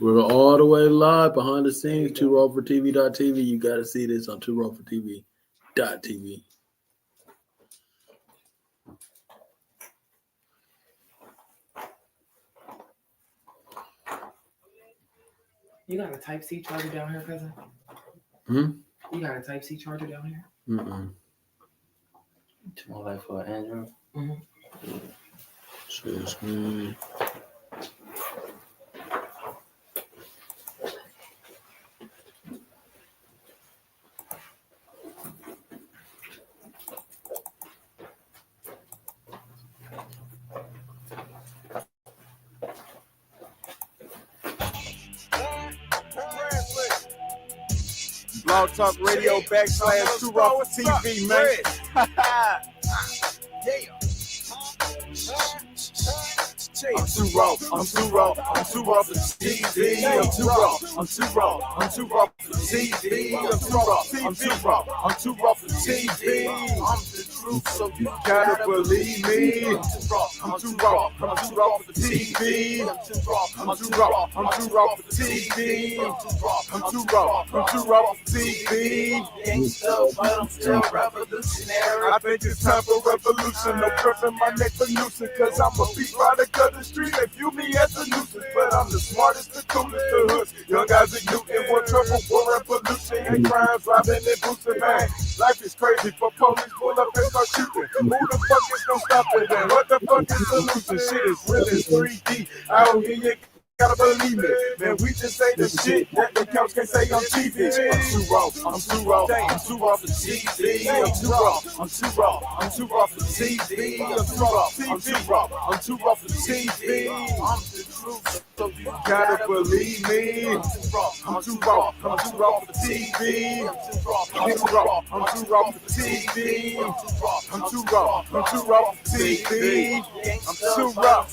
We're all the way live behind the scenes, TwoRawForTV.tv. You got to see this on TwoRawForTV.tv. You got a Type-C charger down here, cousin? You got a Type-C charger down here? Too more like for Andrew. Excuse me. Blog Talk Radio / Too Raw for TV, man. I'm too raw for TV. I'm too raw for TV. I'm too raw for TV. I'm the truth, so you gotta believe me. I'm too raw for TV. I'm too raw for TV. I'm too raw for TV. But I'm still revolutionary. I think it's time for revolution. No curving my neck for nuisance, cause I'm a beat product of the street. They view me as a nuisance, but I'm the smartest, the coolest, the hood. Young guys are Newton, war trouble, war and pollution, and crimes, robbing and boosting, man. Life is crazy for police, pull up and start shooting. Who the fuck is gonna stop it, man? What the fuck is solution? Shit is real as 3D. Out here, you gotta believe it, man. We just say the shit that the cops can't say on TV. I'm too raw for TV. I'm too raw for TV. I'm too raw for TV. I'm the truth, so you gotta believe me. I'm too raw for TV. I'm too raw for TV. I'm too raw for TV. I'm too raw.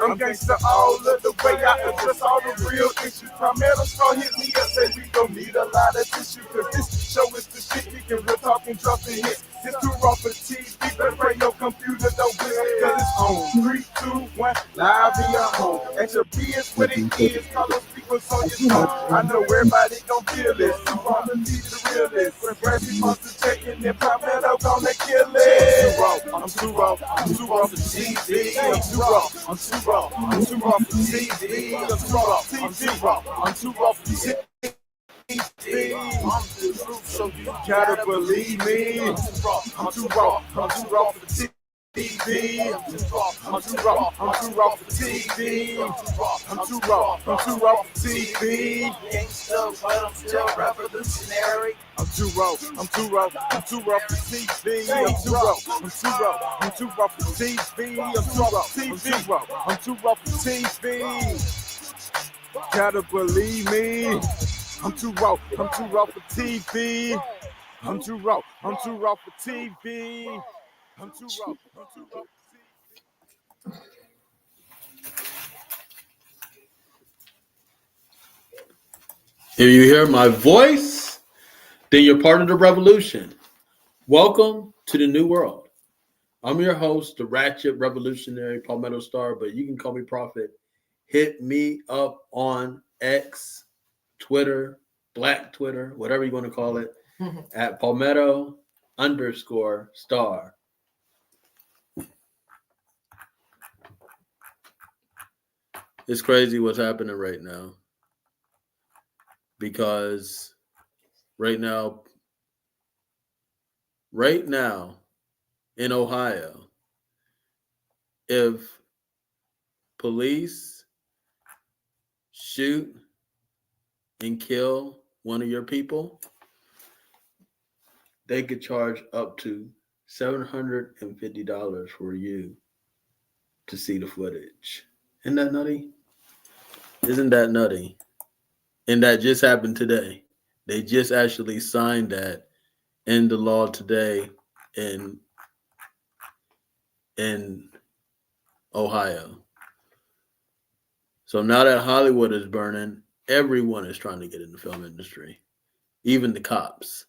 I'm gangsta all of the way. I address all the real issues. Primero call hit me and say we gon' need a lot of tissue, cause this show is the shit. We can real talk and drop the hits. It's too raw for TV, but pray your computer don't blitz, cause it's on 3, 2, 1, live in your home. At your BS what it is, call those people on your phone. I know everybody gon' feel this. You wanna need the realest. When Brandy wants to check in, then Palmetto gonna kill it. I'm too raw for TV. I'm too raw for TV. I'm too raw for TV. I'm the truth, so you gotta believe me. I'm too raw for TV. I'm too raw for TV. I'm too raw for TV. But I'm still revolutionary. I'm too raw for TV. I'm too raw for TV. I'm too raw for TV. Gotta believe me. I'm too raw for TV. I'm too raw for TV. I'm too raw for TV. If you hear my voice, then you're part of the revolution. Welcome to the new world. I'm your host, the Ratchet Revolutionary Palmetto Star, but you can call me Prophet. Hit me up on X, Twitter, Black Twitter, whatever you want to call it, at Palmetto_star. It's crazy what's happening right now. Because right now in Ohio, if police shoot and kill one of your people, they could charge up to $750 for you to see the footage. Isn't that nutty? Isn't that nutty? And that just happened today. They just actually signed that in the law today in Ohio. So now that Hollywood is burning, everyone is trying to get in the film industry, even the cops.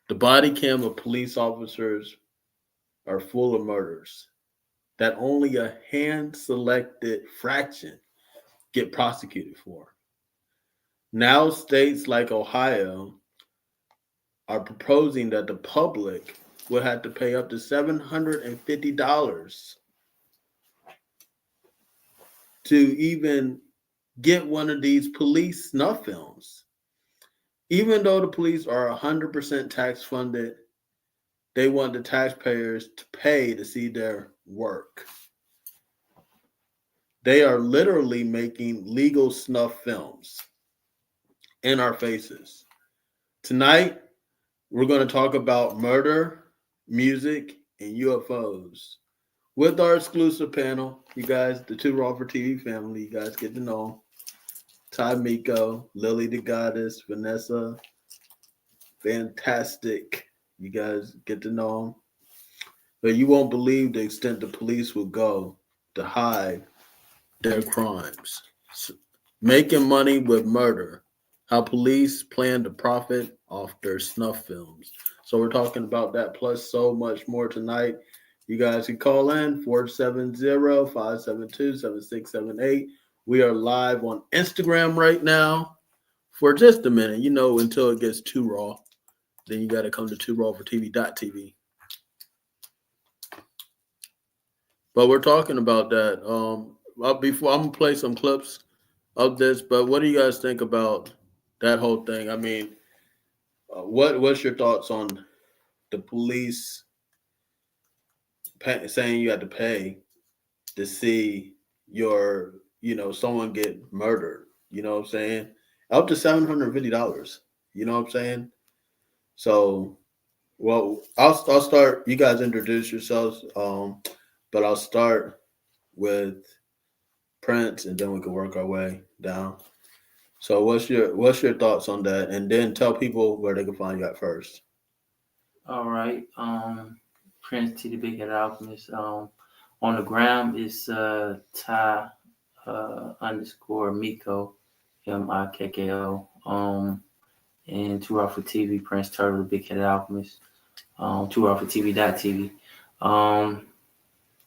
The body cam of police officers are full of murders that only a hand-selected fraction get prosecuted for. Now states like Ohio are proposing that the public will have to pay up to $750 to even get one of these police snuff films. Even though the police are 100% tax funded, they want the taxpayers to pay to see their work. They are literally making legal snuff films in our faces. Tonight, we're going to talk about murder, music, and UFOs. With our exclusive panel, you guys, the Two Raw for TV family, you guys get to know Ty Miko, Lily the Goddess, Vanessa, fantastic. You guys get to know them. But you won't believe the extent the police will go to hide their crimes. Making money with murder. How police plan to profit off their snuff films. So we're talking about that plus so much more tonight. You guys can call in 470-572-7678. We are live on Instagram right now for just a minute, until it gets too raw. Then you got to come to 2rawfortv.tv. But we're talking about that. Before I'm going to play some clips of this, but what do you guys think about that whole thing? I mean, what's your thoughts on the police saying you had to pay to see your, someone get murdered? You know what I'm saying? Up to $750. You know what I'm saying? So, well, I'll start. You guys introduce yourselves, but I'll start with Prince, and then we can work our way down. So, what's your thoughts on that? And then tell people where they can find you at first. All right. Prince T the Big Head Alchemist. On the gram is Ty _ Miko, Mikko. And 2 Raw for TV, Prince Turtle the Big Head Alchemist. 2 Raw for TV.tv.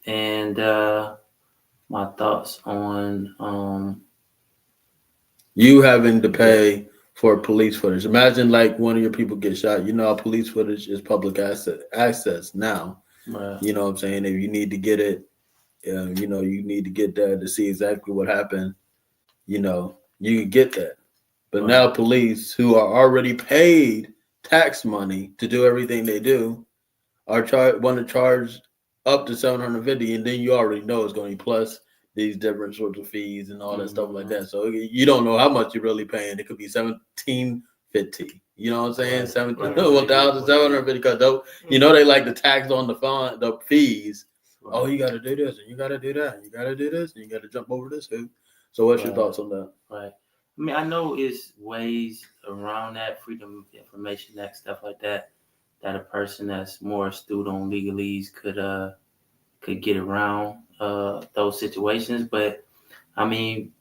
And my thoughts on you having to pay for police footage. Imagine like one of your people gets shot. You know how police footage is public access now. Right. You know what I'm saying? If you need to get it, you need to get that to see exactly what happened. You can get that. But now police who are already paid tax money to do everything they do are want to charge up to $750, and then you already know it's going to be plus these different sorts of fees and all that stuff like that. So you don't know how much you're really paying. It could be $1,750. You know what I'm saying? $1,750 because they like the tax on the fees. Right. Oh, you got to do this and you got to do that. And you got to do this and you got to jump over this hoop. So what's your thoughts on that? Right. I mean, I know it's ways around that, Freedom of Information Act, stuff like that a person that's more astute on legalese could get around those situations. But I mean,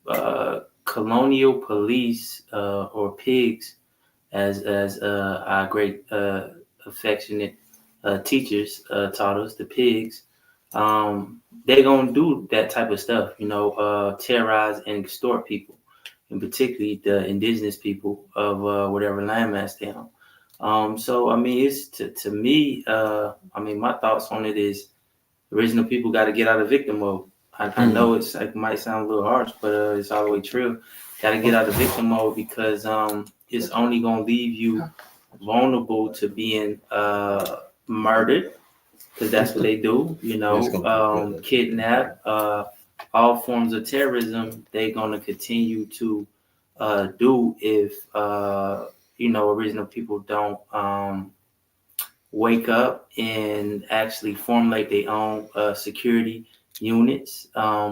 colonial police or pigs, as our great affectionate teachers taught us, the pigs, they're gonna do that type of stuff, terrorize and extort people, and particularly the indigenous people of whatever landmass they're on. So I mean, it's to me. I mean, my thoughts on it is original people got to get out of victim mode. I know it might sound a little harsh, but it's all the way true. Got to get out of victim mode because it's only gonna leave you vulnerable to being murdered, because that's what they do. Kidnap, all forms of terrorism. They're gonna continue to do if original people don't wake up and actually formulate their own security units,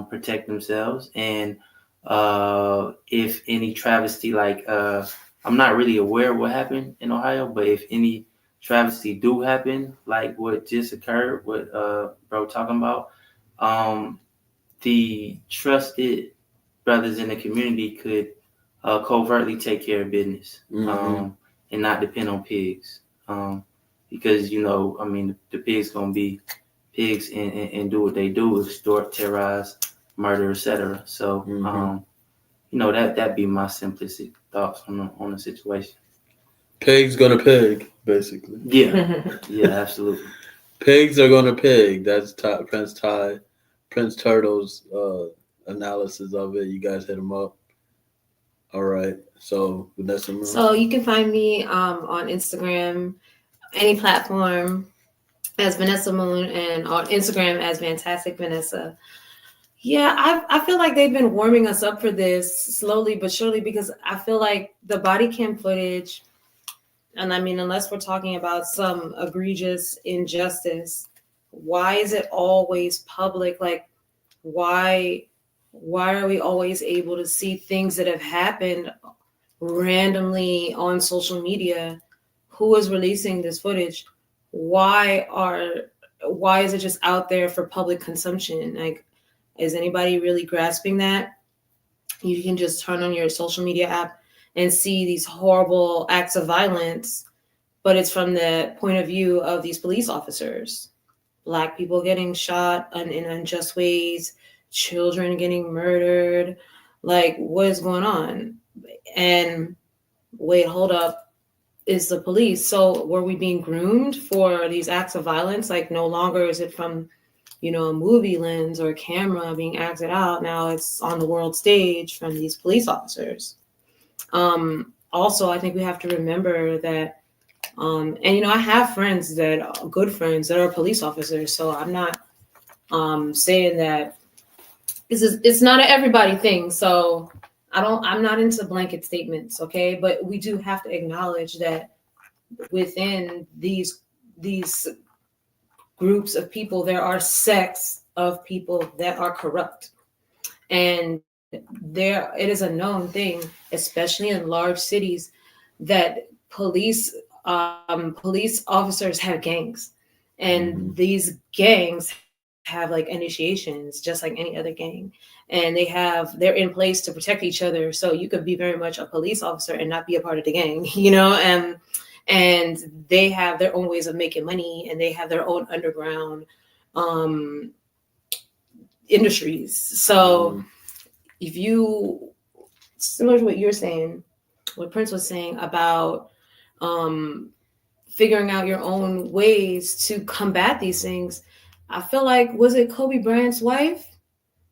protect themselves. And if any travesty, like I'm not really aware of what happened in Ohio, but if any travesty do happen, like what just occurred, what bro talking about, the trusted brothers in the community could covertly take care of business, and not depend on pigs. Because, the pigs gonna be pigs and do what they do, extort, terrorize, murder, etc. So That'd be my simplistic thoughts on the situation. Pig's gonna pig, basically. Yeah, absolutely. Pigs are gonna pig. That's Prince Turtle's analysis of it. You guys hit him up. All right. So Vanessa Moon. So you can find me on Instagram, any platform, as Vanessa Moon, and on Instagram as Fantastic Vanessa. Yeah, I feel like they've been warming us up for this slowly but surely, because I feel like the body cam footage, and I mean, unless we're talking about some egregious injustice, why is it always public? Like, why are we always able to see things that have happened randomly on social media? Who is releasing this footage? Why is it just out there for public consumption? Like, is anybody really grasping that? You can just turn on your social media app and see these horrible acts of violence, but it's from the point of view of these police officers. Black people getting shot in unjust ways, children getting murdered. Like, what is going on? And wait, hold up, is the police. So were we being groomed for these acts of violence? Like, no longer is it from, a movie lens or a camera being acted out. Now it's on the world stage from these police officers. Also, I think we have to remember that, and I have good friends that are police officers. So I'm not saying that it's not an everybody thing. So I'm not into blanket statements, okay? But we do have to acknowledge that within these groups of people, there are sects of people that are corrupt. And it is a known thing, especially in large cities, that police officers have gangs. And these gangs have like initiations, just like any other gang. And they're in place to protect each other. So you could be very much a police officer and not be a part of the gang, and they have their own ways of making money, and they have their own underground industries. So if you, similar to what you're saying, what Prince was saying about figuring out your own ways to combat these things, I feel like, was it Kobe Bryant's wife?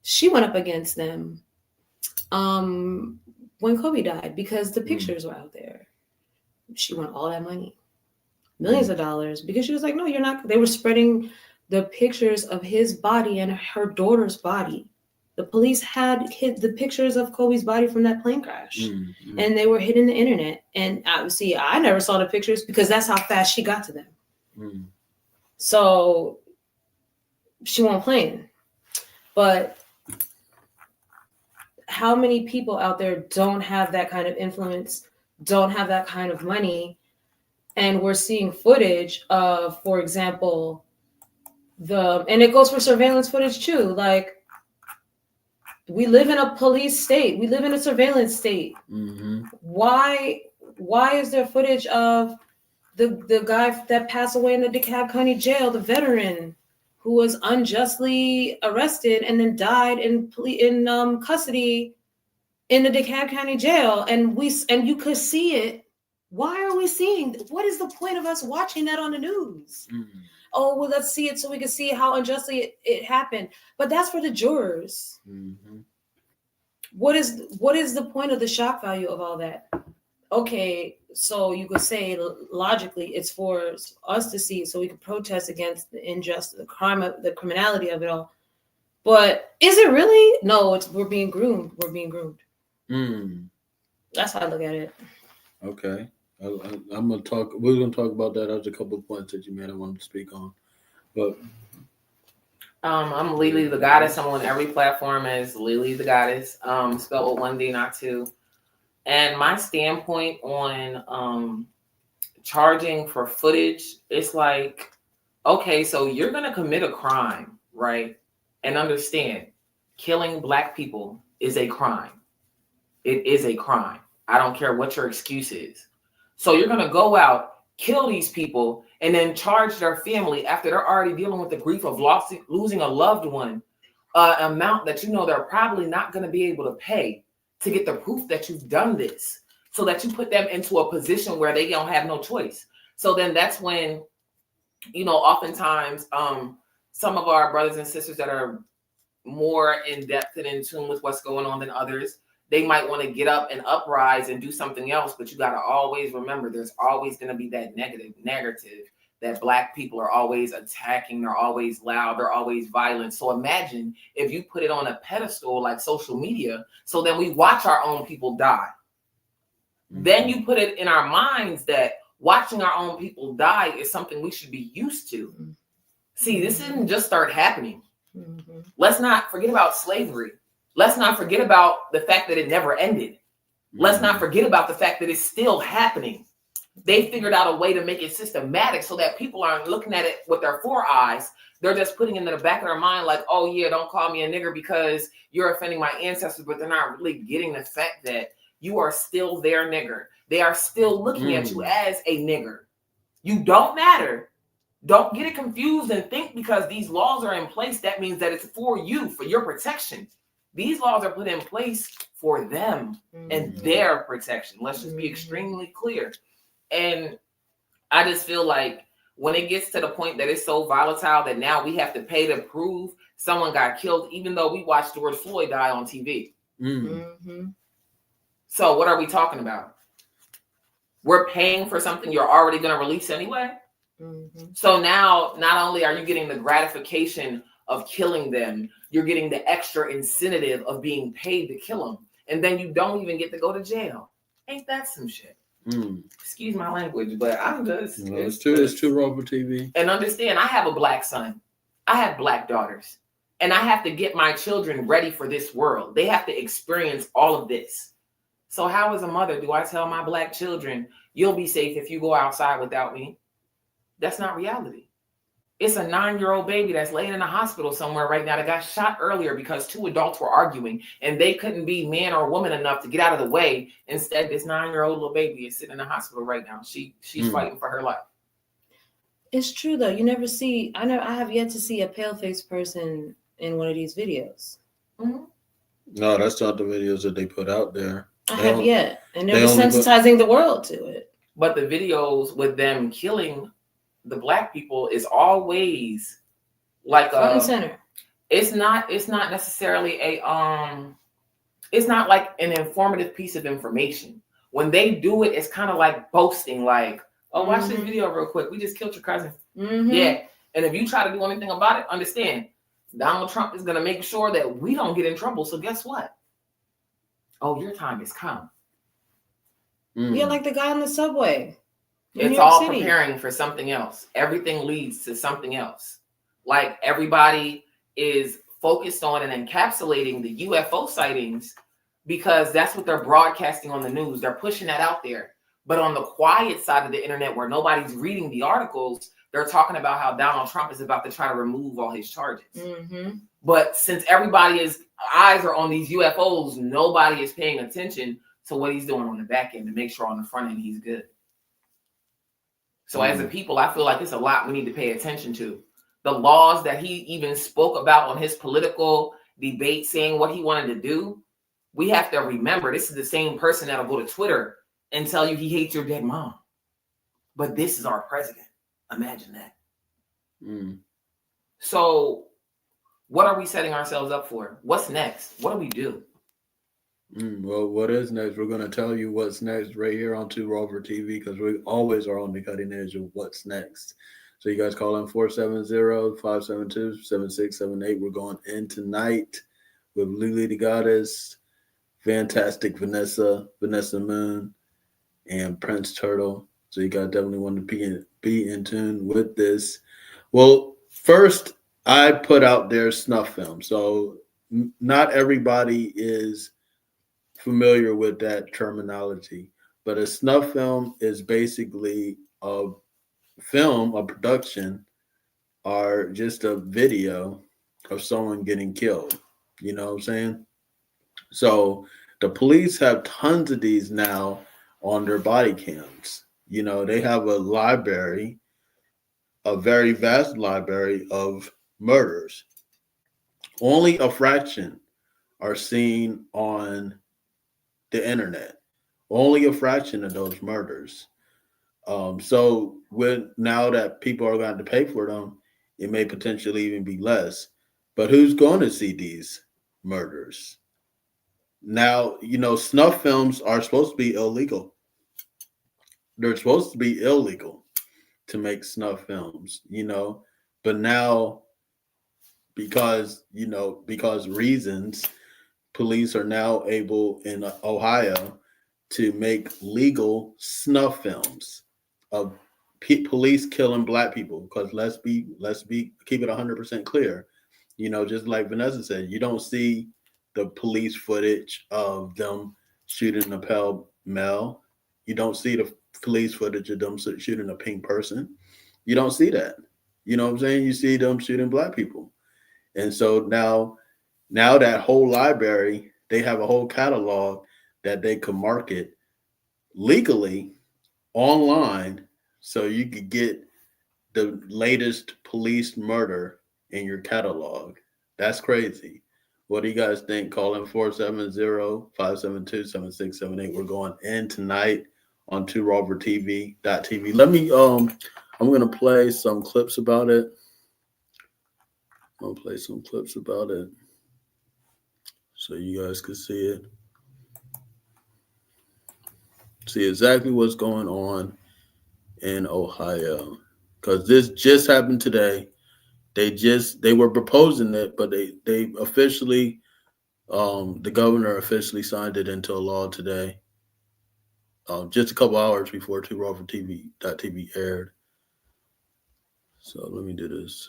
She went up against them when Kobe died, because the pictures were out there. She won all that money, millions of dollars, because she was like, no, you're not. They were spreading the pictures of his body and her daughter's body. The police had hid the pictures of Kobe's body from that plane crash, and they were hidden the internet. And I never saw the pictures because that's how fast she got to them. So she wasn't playing. But how many people out there don't have that kind of influence, don't have that kind of money? And we're seeing footage of, for example, and it goes for surveillance footage too. Like, we live in a police state. We live in a surveillance state. Why is there footage of the guy that passed away in the DeKalb County jail, the veteran who was unjustly arrested and then died in custody in the DeKalb County jail, and you could see it? Why are we seeing? What is the point of us watching that on the news? Oh, well, let's see it so we can see how unjustly it happened. But that's for the jurors. What is the point of the shock value of all that? Okay, so you could say logically it's for us to see so we can protest against the injustice, the criminality of it all. But is it really? No, we're being groomed. We're being groomed. That's how I look at it. Okay. I'm gonna talk. We're gonna talk about that. There's a couple of points that you made I wanted to speak on, but I'm Lily the Goddess. I'm on every platform as Lily the Goddess, spelled with one D, not two. And my standpoint on charging for footage, it's like, okay, so you're gonna commit a crime, right? And understand, killing Black people is a crime. It is a crime. I don't care what your excuse is. So you're going to go out, kill these people, and then charge their family after they're already dealing with the grief of losing a loved one, amount that they're probably not going to be able to pay. to get the proof that you've done this, so that you put them into a position where they don't have no choice. So then that's when, oftentimes some of our brothers and sisters that are more in depth and in tune with what's going on than others, they might want to get up and uprise and do something else. But you got to always remember, there's always going to be that narrative that Black people are always attacking, they're always loud, they're always violent. So imagine if you put it on a pedestal like social media, so then we watch our own people die. Then you put it in our minds that watching our own people die is something we should be used to. See, this didn't just start happening. Let's not forget about slavery. Let's not forget about the fact that it never ended. Let's not forget about the fact that it's still happening. They figured out a way to make it systematic so that people aren't looking at it with their four eyes. They're just putting it in the back of their mind like, oh yeah, don't call me a nigger because you're offending my ancestors, but they're not really getting the fact that you are still their nigger. They are still looking at you as a nigger. You don't matter. Don't get it confused and think because these laws are in place, that means that it's for you, for your protection. These laws are put in place for them and their protection. Let's just be extremely clear. And I just feel like when it gets to the point that it's so volatile that now we have to pay to prove someone got killed, even though we watched George Floyd die on TV. So what are we talking about? We're paying for something you're already going to release anyway. So now, not only are you getting the gratification of killing them, you're getting the extra incentive of being paid to kill them. And then you don't even get to go to jail. Ain't that some shit? Excuse my language, but I'm just... It's too raw for TV. And understand, I have a Black son. I have Black daughters. And I have to get my children ready for this world. They have to experience all of this. So how as a mother do I tell my Black children, you'll be safe if you go outside without me? That's not reality. It's a 9-year-old baby that's laying in a hospital somewhere right now that got shot earlier because 2 adults were arguing and they couldn't be man or woman enough to get out of the way. Instead, this 9-year-old little baby is sitting in the hospital right now. She's fighting for her life. It's true though. You never see. I have yet to see a pale-faced person in one of these videos. No, that's not the videos that they put out there. I have yet, and they're desensitizing the world to it. But the videos with them killing the Black people is always like front and center. It's not necessarily it's not like an informative piece of information. When they do it, it's kind of like boasting, like, oh, watch this video real quick. We just killed your cousin. Yeah. And if you try to do anything about it, understand, Donald Trump is going to make sure that we don't get in trouble. So guess what? Oh, your time has come. Yeah, like the guy on the subway. It's all preparing for something else. Everything leads to something else. Like everybody is focused on and encapsulating the UFO sightings because that's what they're broadcasting on the news. They're pushing that out there. But on the quiet side of the internet where nobody's reading the articles, they're talking about how Donald Trump is about to try to remove all his charges. But since everybody's eyes are on these UFOs, nobody is paying attention to what he's doing on the back end to make sure on the front end he's good. So as a people, I feel like it's a lot we need to pay attention to. The laws that he even spoke about on his political debate, saying what he wanted to do, we have to remember this is the same person that'll go to Twitter and tell you he hates your dead mom. But this is our president. Imagine that. So what are we setting ourselves up for? What's next? What do we do? Well, what is next? We're going to tell you what's next right here on Two Rover TV because we always are on the cutting edge of what's next. So you guys call in 470-572-7678. We're going in tonight with Lily the Goddess, Fantastic Vanessa Moon, and Prince Turtle. So you guys definitely want to be in tune with this. Well, first, I put out their snuff film. So not everybody is familiar with that terminology, but a snuff film is basically a film, a production, or just a video of someone getting killed. You know what I'm saying? So the police have tons of these now on their body cams. You know, they have a library, a very vast library of murders. Only a fraction are seen on the internet. Only a fraction of those murders. So now that people are going to pay for them, it may potentially even be less. But who's going to see these murders? Now, snuff films are supposed to be illegal. They're supposed to be illegal to make snuff films, but now because reasons, police are now able in Ohio to make legal snuff films of police killing black people. Because let's keep it 100% clear. Just like Vanessa said, you don't see the police footage of them shooting a pale male. You don't see the police footage of them shooting a pink person. You don't see that. You know what I'm saying? You see them shooting black people. And so now that whole library, they have a whole catalog that they could market legally online, so you could get the latest police murder in your catalog. That's crazy. What do you guys think? Call in 470-572-7678. We're going in tonight on TwoRoverTV.tv. Let me I'm gonna play some clips about it. I'll play some clips about it so you guys can see it. See exactly what's going on in Ohio. Because this just happened today. They were proposing it, but they officially, the governor officially signed it into a law today. Just a couple hours before TwoRoverTV.tv aired. So let me do this.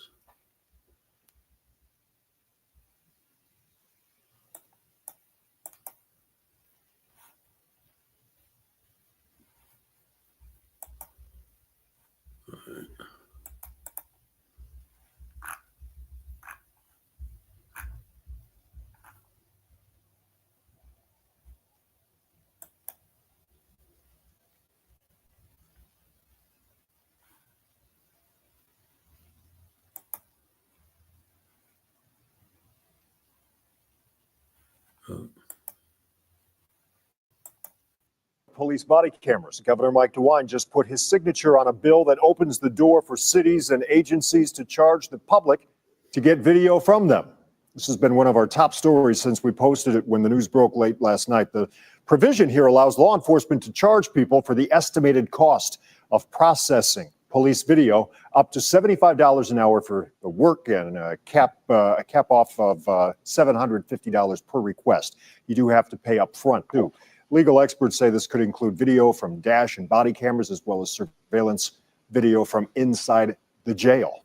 Police body cameras. Governor Mike DeWine just put his signature on a bill that opens the door for cities and agencies to charge the public to get video from them. This has been one of our top stories since we posted it when the news broke late last night. The provision here allows law enforcement to charge people for the estimated cost of processing police video, up to $75 an hour for the work, and a cap off of $750 per request. You do have to pay up front too. Legal experts say this could include video from dash and body cameras, as well as surveillance video from inside the jail.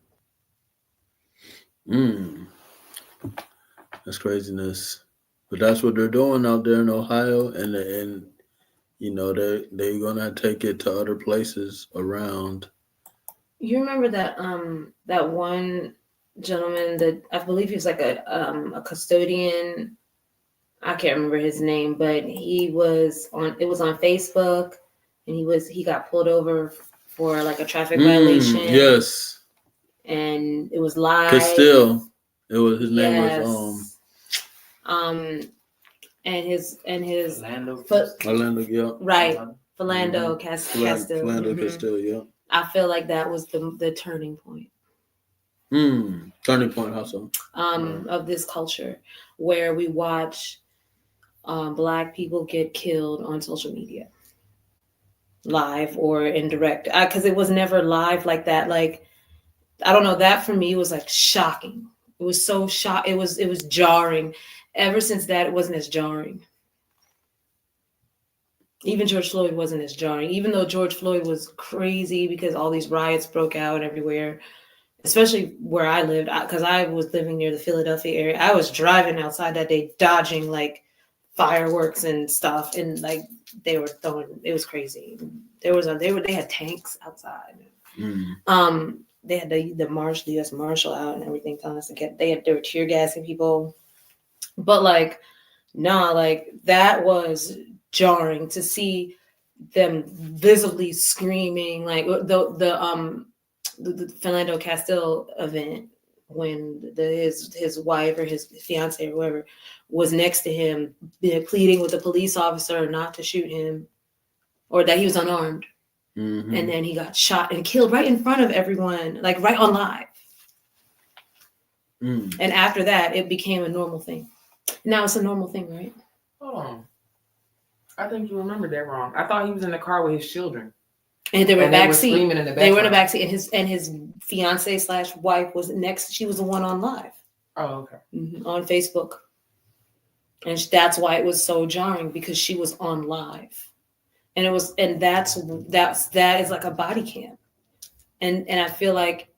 That's craziness. But that's what they're doing out there in Ohio, and they're gonna take it to other places around. You remember that that one gentleman that I believe he was like a custodian. I can't remember his name, but it was on Facebook, and he got pulled over for like a traffic violation. Yes. And it was live. Castile. His name was and his Orlando, yeah. Right. Philando Castile. Philando Castile, yeah. I feel like that was the turning point. Turning point, how so? Of this culture, where we watch Black people get killed on social media, live or indirect. Because it was never live like that. Like, I don't know. That for me was like shocking. It was so It was jarring. Ever since that, it wasn't as jarring. Even George Floyd wasn't as jarring, even though George Floyd was crazy because all these riots broke out everywhere, especially where I lived, because I was living near the Philadelphia area. I was driving outside that day, dodging like fireworks and stuff, and like they were throwing. It was crazy. They had tanks outside. They had the U.S. Marshal out and everything, telling us to get. They were tear gassing people, but like, nah, like that was jarring to see them visibly screaming. Like the Philando Castile event when his wife or his fiance or whoever was next to him, pleading with the police officer not to shoot him, or that he was unarmed. Mm-hmm. And then he got shot and killed right in front of everyone, like right on live. Mm. And after that, it became a normal thing. Now it's a normal thing, right? Hold on. I think you remembered that wrong. I thought he was in the car with his children. And they were And they were backseat. screaming in the They were in the background. backseat, and his fiance / wife was next. She was the one on live. Oh, okay. On Facebook. And that's why it was so jarring, because she was on live. And that is like a body cam. And I feel like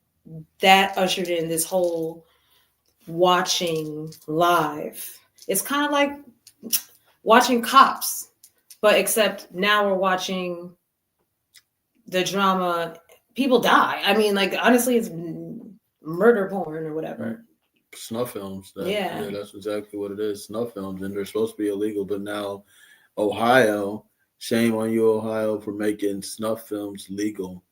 that ushered in this whole watching live. It's kind of like watching Cops, but except now we're watching the drama. People die. I mean, like, honestly, it's murder porn or whatever. Snuff films. Yeah, that's exactly what it is. Snuff films, and they're supposed to be illegal, but now Ohio, shame on you, Ohio, for making snuff films legal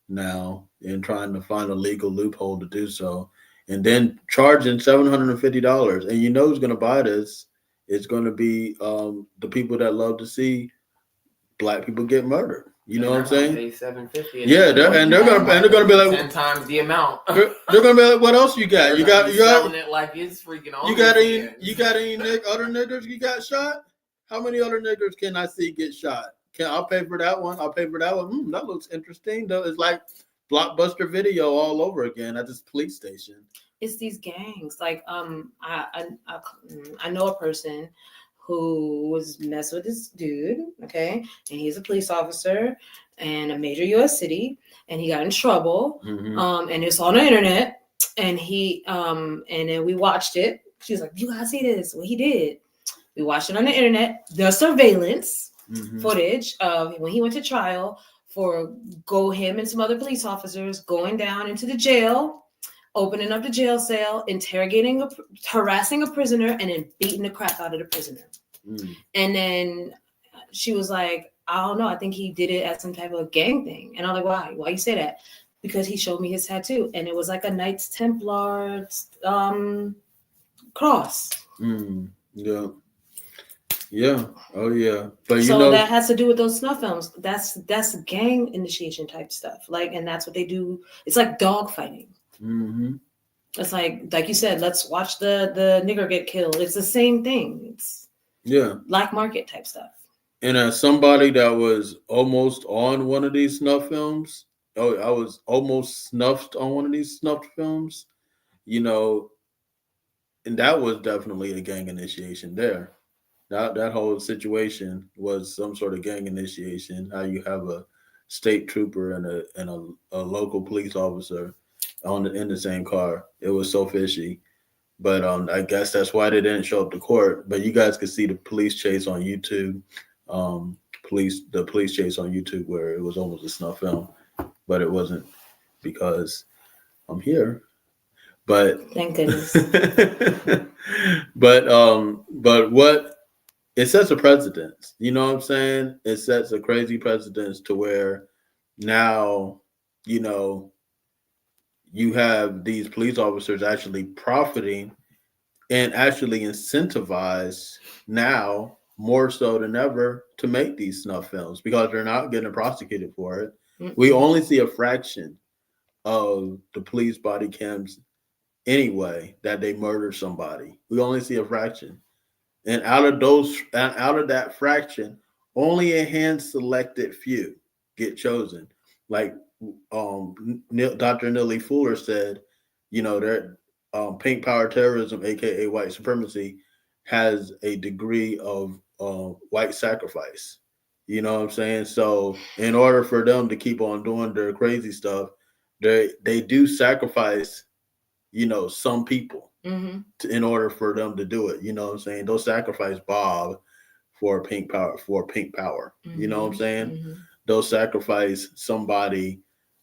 now and trying to find a legal loophole to do so, and then charging $750. And you know who's going to buy this? It's going to be the people that love to see Black people get murdered. You know what I'm saying? Pay $750. Yeah, they're gonna be like 10 times the amount. they're gonna be like, what else you got? You got selling it like it's freaking. you got any other niggers you got shot? How many other niggers can I see get shot? I'll pay for that one. I'll pay for that one. That looks interesting. Though it's like Blockbuster Video all over again at this police station. It's these gangs. Like I know a person who was messing with this dude, okay, and he's a police officer in a major U.S. city, and he got in trouble, and it's on the internet, and he and then we watched it. She was like, "You gotta see this." Well, he did. We watched it on the internet. The surveillance footage of when he went to trial for him and some other police officers going down into the jail, opening up the jail cell, harassing a prisoner, and then beating the crap out of the prisoner. And then she was like, I don't know, I think he did it as some type of gang thing. And I'm like, why? Why you say that? Because he showed me his tattoo, and it was like a Knights Templar cross. Yeah. Oh yeah. But so that has to do with those snuff films. That's gang initiation type stuff. Like, and that's what they do. It's like dog fighting. It's like you said, let's watch the nigger get killed. It's the same thing. It's black market type stuff. And as somebody that was almost on one of these snuff films, I was almost snuffed on one of these snuffed films, you know, and that was definitely a gang initiation there. That whole situation was some sort of gang initiation. How you have a state trooper and a local police officer in the same car. It was so fishy. But I guess that's why they didn't show up to court. But you guys could see the police chase on YouTube. The police chase on YouTube where it was almost a snuff film, but it wasn't because I'm here. But thank goodness. but what it sets a precedent. You know what I'm saying? It sets a crazy precedent to where now, you know, you have these police officers actually profiting and actually incentivized now more so than ever to make these snuff films because they're not getting prosecuted for it. We only see a fraction of the police body cams anyway that they murder somebody. We only see a fraction. And out of that fraction, only a hand-selected few get chosen. Like Dr. Nellie Fuller said, you know, that pink power terrorism, aka white supremacy, has a degree of white sacrifice. You know what I'm saying? So in order for them to keep on doing their crazy stuff, they do sacrifice, you know, some people in order for them to do it. You know what I'm saying? They'll sacrifice Bob for pink power. You know what I'm saying? They'll sacrifice somebody,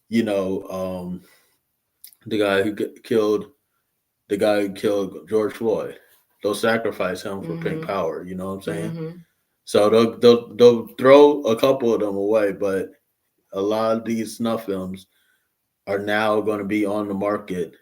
you know, the guy who killed George Floyd. They'll sacrifice him for pink power. You know what I'm saying? So they'll throw a couple of them away, but a lot of these snuff films are now going to be on the market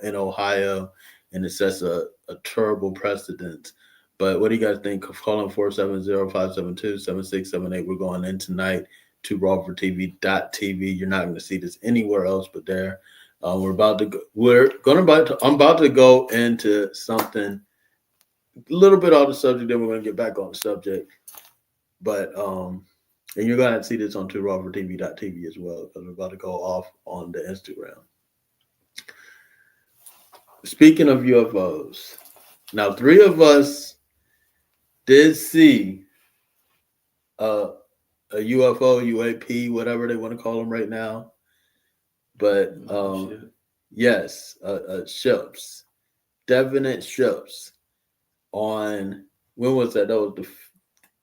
in Ohio, and it sets a terrible precedent. But what do you guys think? Calling 470-572-7678. We're going in tonight to rawfortv.tv. You're not going to see this anywhere else but there. I'm about to go into something a little bit off the subject, then we're going to get back on the subject. But and you're going to see this on rawfortv.tv as well, because we're about to go off on the Instagram. Speaking of UFOs, now 3 of us did see a UFO, UAP, whatever they want to call them right now. But yes, ships, definite ships. On when was that? That was the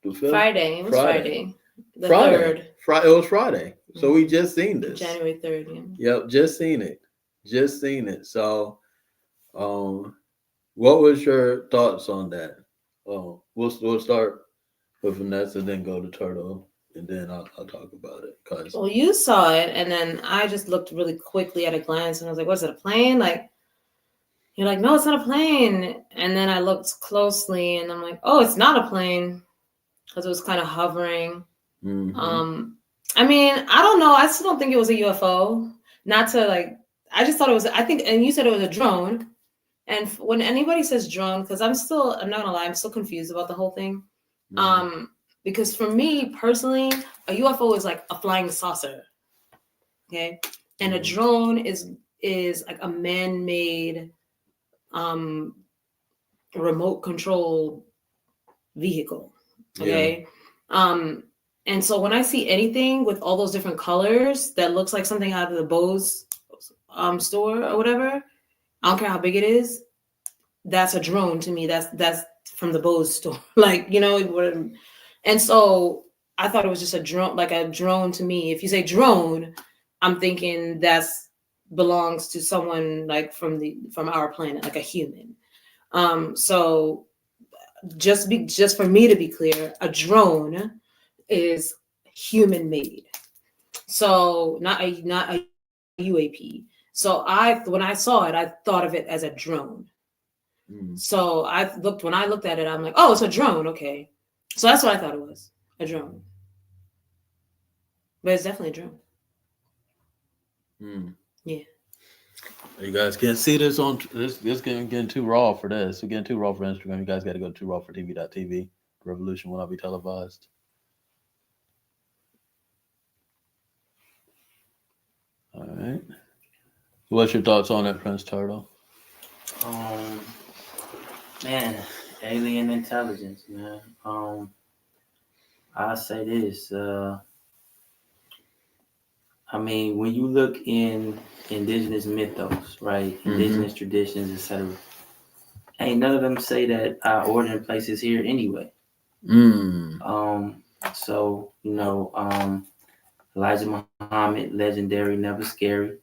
5th? Friday. It was Friday. The Friday. 3rd. It was Friday. So we just seen this. January 3rd. Yeah. Yep, just seen it. So, what was your thoughts on that? We'll start with Vanessa, then go to Turtle, and then I'll talk about it. Well, you saw it, and then I just looked really quickly at a glance, and I was like, "What's it, a plane?" Like, you're like, "No, it's not a plane." And then I looked closely, and I'm like, "Oh, it's not a plane," because it was kind of hovering. Mm-hmm. I mean, I don't know. I still don't think it was a UFO. Not to like, I just thought it was. I think, and you said it was a drone. And when anybody says drone, because I'm not gonna lie, I'm still confused about the whole thing. Mm-hmm. Because for me personally, a UFO is like a flying saucer. Okay. And a drone is like a man-made remote control vehicle. Okay. Yeah. And so when I see anything with all those different colors that looks like something out of the Bose store or whatever, I don't care how big it is, that's a drone to me. That's from the Bose store. Like, you know, and so I thought it was just a drone, like a drone to me. If you say drone, I'm thinking that's belongs to someone like from our planet, like a human. So just for me to be clear, a drone is human made. So not a UAP. So when I saw it, I thought of it as a drone. So when I looked at it, I'm like, oh, it's a drone. Okay. So that's what I thought it was, a drone. But it's definitely a drone. Yeah. You guys can't see this on this getting too raw for this. We're getting too raw for Instagram. You guys got to go to rawfortv.tv. Revolution will not be televised. All right. What's your thoughts on it, Prince Turtle? Man, alien intelligence, man. I'll say this. I mean, when you look in indigenous mythos, right, indigenous traditions, etc., ain't none of them say that our ordering place is here anyway. So you know, Elijah Muhammad, legendary, never scary,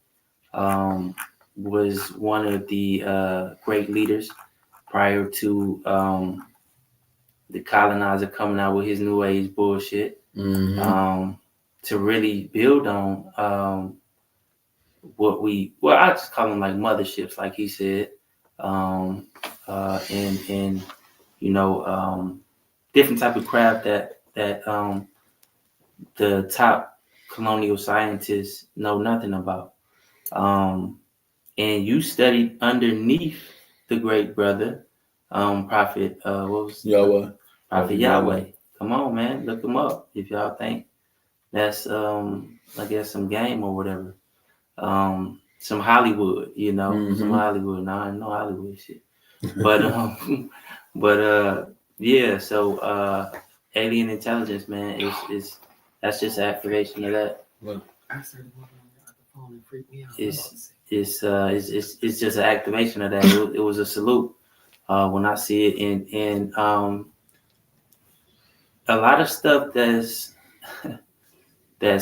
was one of the great leaders prior to the colonizer coming out with his new age bullshit. To really build on I just call them like motherships, like he said, and you know, different type of craft that the top colonial scientists know nothing about. And you studied underneath the great brother, Prophet, what was Yahweh. Prophet Yahweh. Come on, man, look him up if y'all think that's I guess some game or whatever. Some Hollywood, you know, some Hollywood. No, I know Hollywood shit. But yeah, so alien intelligence, man, is that's just an activation of that. What? I started walking on the phone and freaked me out. It's just an activation of that. It was a salute when I see it in a lot of stuff that's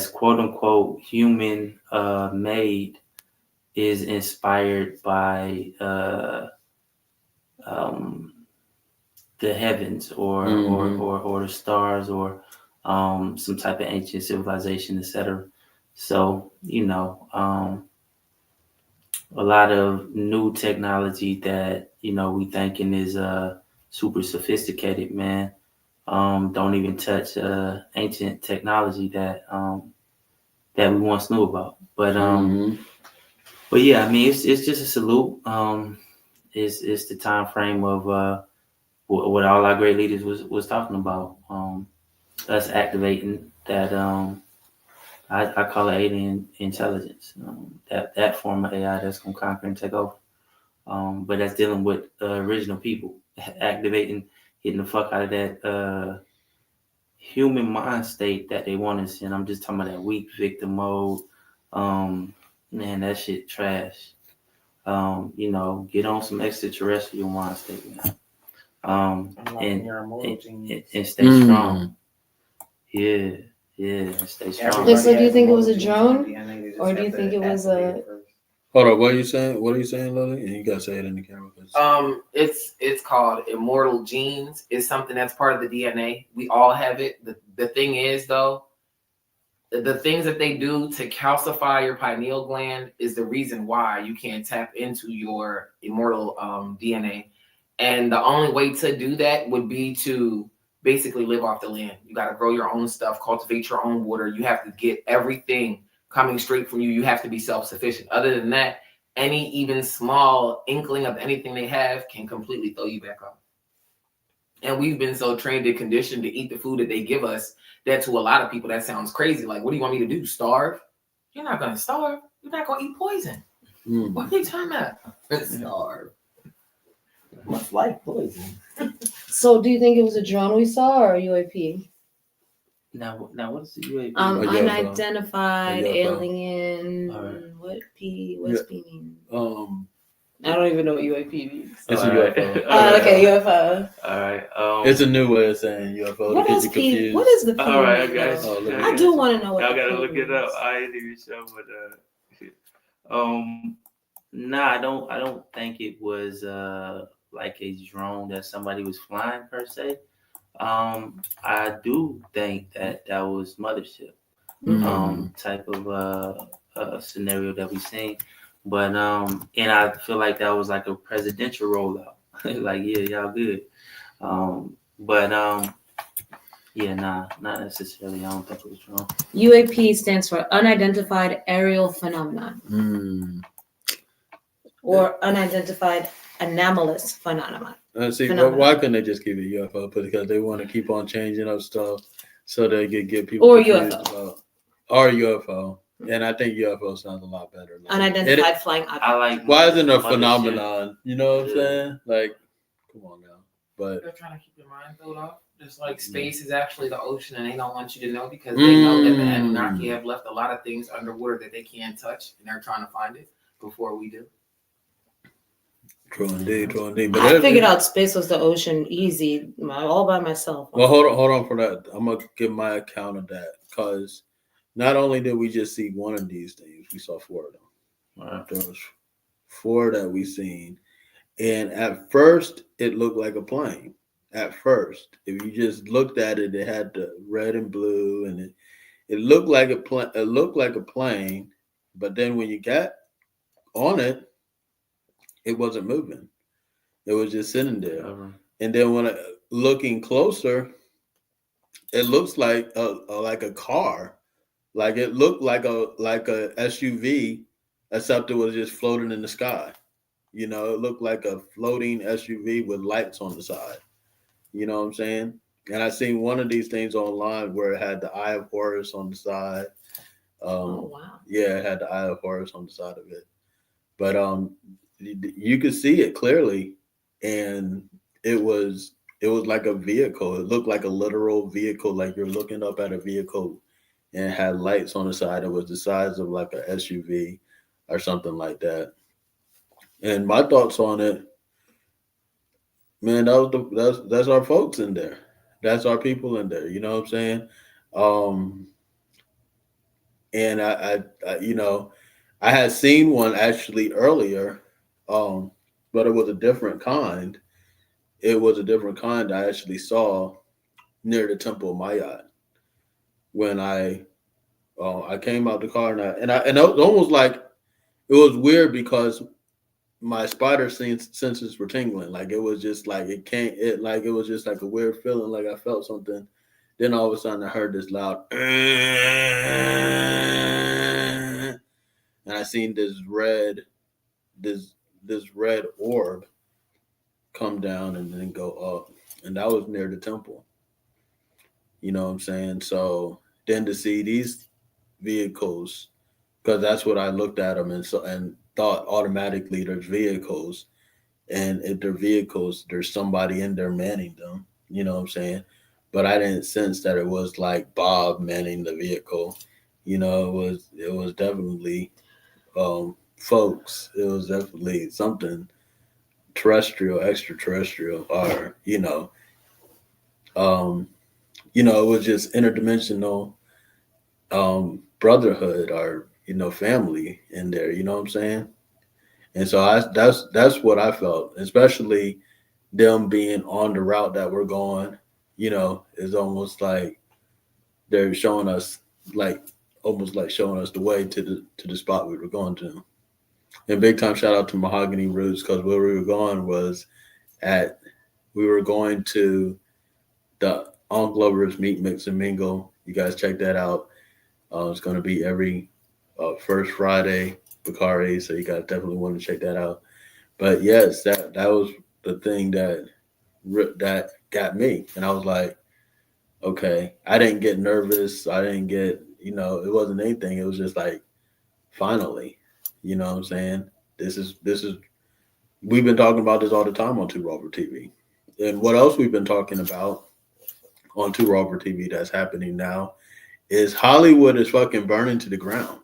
quote unquote human made is inspired by the heavens or the stars or some type of ancient civilization, etc. So, you know, a lot of new technology that we thinking is super sophisticated, man. Don't even touch ancient technology that we once knew about. But yeah, I mean, it's just a salute. It's the time frame of what all our great leaders was talking about. Us activating that I call it alien intelligence. That form of AI that's gonna conquer and take over. But that's dealing with original people, activating, getting the fuck out of that human mind state that they want us in. I'm just talking about that weak victim mode. Man, that shit trash. Get on some extraterrestrial mind state, man. And stay strong. Yeah, stay strong. So do you think it was a drone, or do you think it was a? Hold on, what are you saying? What are you saying, Lily? And you gotta say it in the camera. It's called immortal genes. It's something that's part of the DNA. We all have it. The thing is, though, the things that they do to calcify your pineal gland is the reason why you can't tap into your immortal DNA. And the only way to do that would be to basically live off the land. You got to grow your own stuff, cultivate your own water. You have to get everything coming straight from you. You have to be self-sufficient. Other than that, any even small inkling of anything they have can completely throw you back off. And we've been so trained and conditioned to eat the food that they give us that to a lot of people that sounds crazy. Like, what do you want me to do? Starve? You're not going to starve. You're not going to eat poison. What are you talking about? Starve. Much like poison. So do you think it was a drone we saw or a UAP? Now what's the UAP? Unidentified alien. Right. What's P mean? I don't even know what UAP means. It's a UFO. Okay, UFO. All right. It's a new way of saying UFO. What is P? What is the P? All right, guys. I do want to know what. Y'all gotta look it up. I ain't even sure, but nah, I don't think it was like a drone that somebody was flying per se. I do think that was mothership type of scenario that we seen. But and I feel like that was like a presidential rollout. Like, yeah, y'all good. Yeah, not necessarily. I don't think it was wrong. UAP stands for unidentified aerial phenomenon. Or unidentified anomalous phenomenon. See, why couldn't they just keep it UFO? Because they want to keep on changing up stuff so they could get people or UFO. Or UFO. And I think UFO sounds a lot better. Unidentified flying object. I like. Why isn't it a phenomenon? You know what I'm saying? Like, come on now. But they're trying to keep your mind filled off. Just like space is actually the ocean, and they don't want you to know because they know that the Anunnaki have left a lot of things underwater that they can't touch, and they're trying to find it before we do. True indeed. But I figured out space was the ocean easy, all by myself. Well, hold on for that. I'm gonna give my account of that because not only did we just see one of these things, we saw four of them. Right. There was four that we seen, and at first it looked like a plane. At first, if you just looked at it, it had the red and blue, and it looked like a plane. It looked like a plane, but then when you got on it, it wasn't moving. It was just sitting there. And then when looking closer, it looks like a car. Like it looked like a SUV, except it was just floating in the sky. You know, it looked like a floating SUV with lights on the side. You know what I'm saying? And I seen one of these things online where it had the Eye of Horus on the side. Oh wow! Yeah, it had the Eye of Horus on the side of it. But you could see it clearly, and it was like a vehicle. It looked like a literal vehicle, like you're looking up at a vehicle, and it had lights on the side. It was the size of like a SUV or something like that. And my thoughts on it, man, that's our folks in there. That's our people in there. You know what I'm saying? And I you know, I had seen one actually earlier, but it was a different kind. It was a different kind I actually saw near the Temple of Mayat when I came out the car and it was almost like it was weird because my spider senses were tingling. Like it was just like it was just like a weird feeling. Like I felt something. Then all of a sudden I heard this loud, and I seen this red orb come down and then go up, and that was near the temple. You know what I'm saying? So then to see these vehicles, because that's what I looked at them and thought automatically there's vehicles, and if they're vehicles, there's somebody in there manning them. You know what I'm saying? But I didn't sense that it was like Bob manning the vehicle. You know, it was definitely folks. It was definitely something terrestrial, extraterrestrial, or um, it was just interdimensional brotherhood or family in there. You know what I'm saying? And so that's what I felt, especially them being on the route that we're going. Is almost like they're showing us, like almost like showing us the way to the spot we were going to. And big time shout out to Mahogany Roots, because where we were going was we were going to the On Glover's Meet, Mix, and Mingle. You guys check that out. It's going to be every first Friday, Bakari, so you guys definitely want to check that out. But yes, that was the thing that got me, and I was like, okay. I didn't get nervous. I didn't get, it wasn't anything. It was just like, finally, you know what I'm saying? This is we've been talking about this all the time on Two Raw for TV. And what else we've been talking about on Two Raw for TV that's happening now is Hollywood is fucking burning to the ground.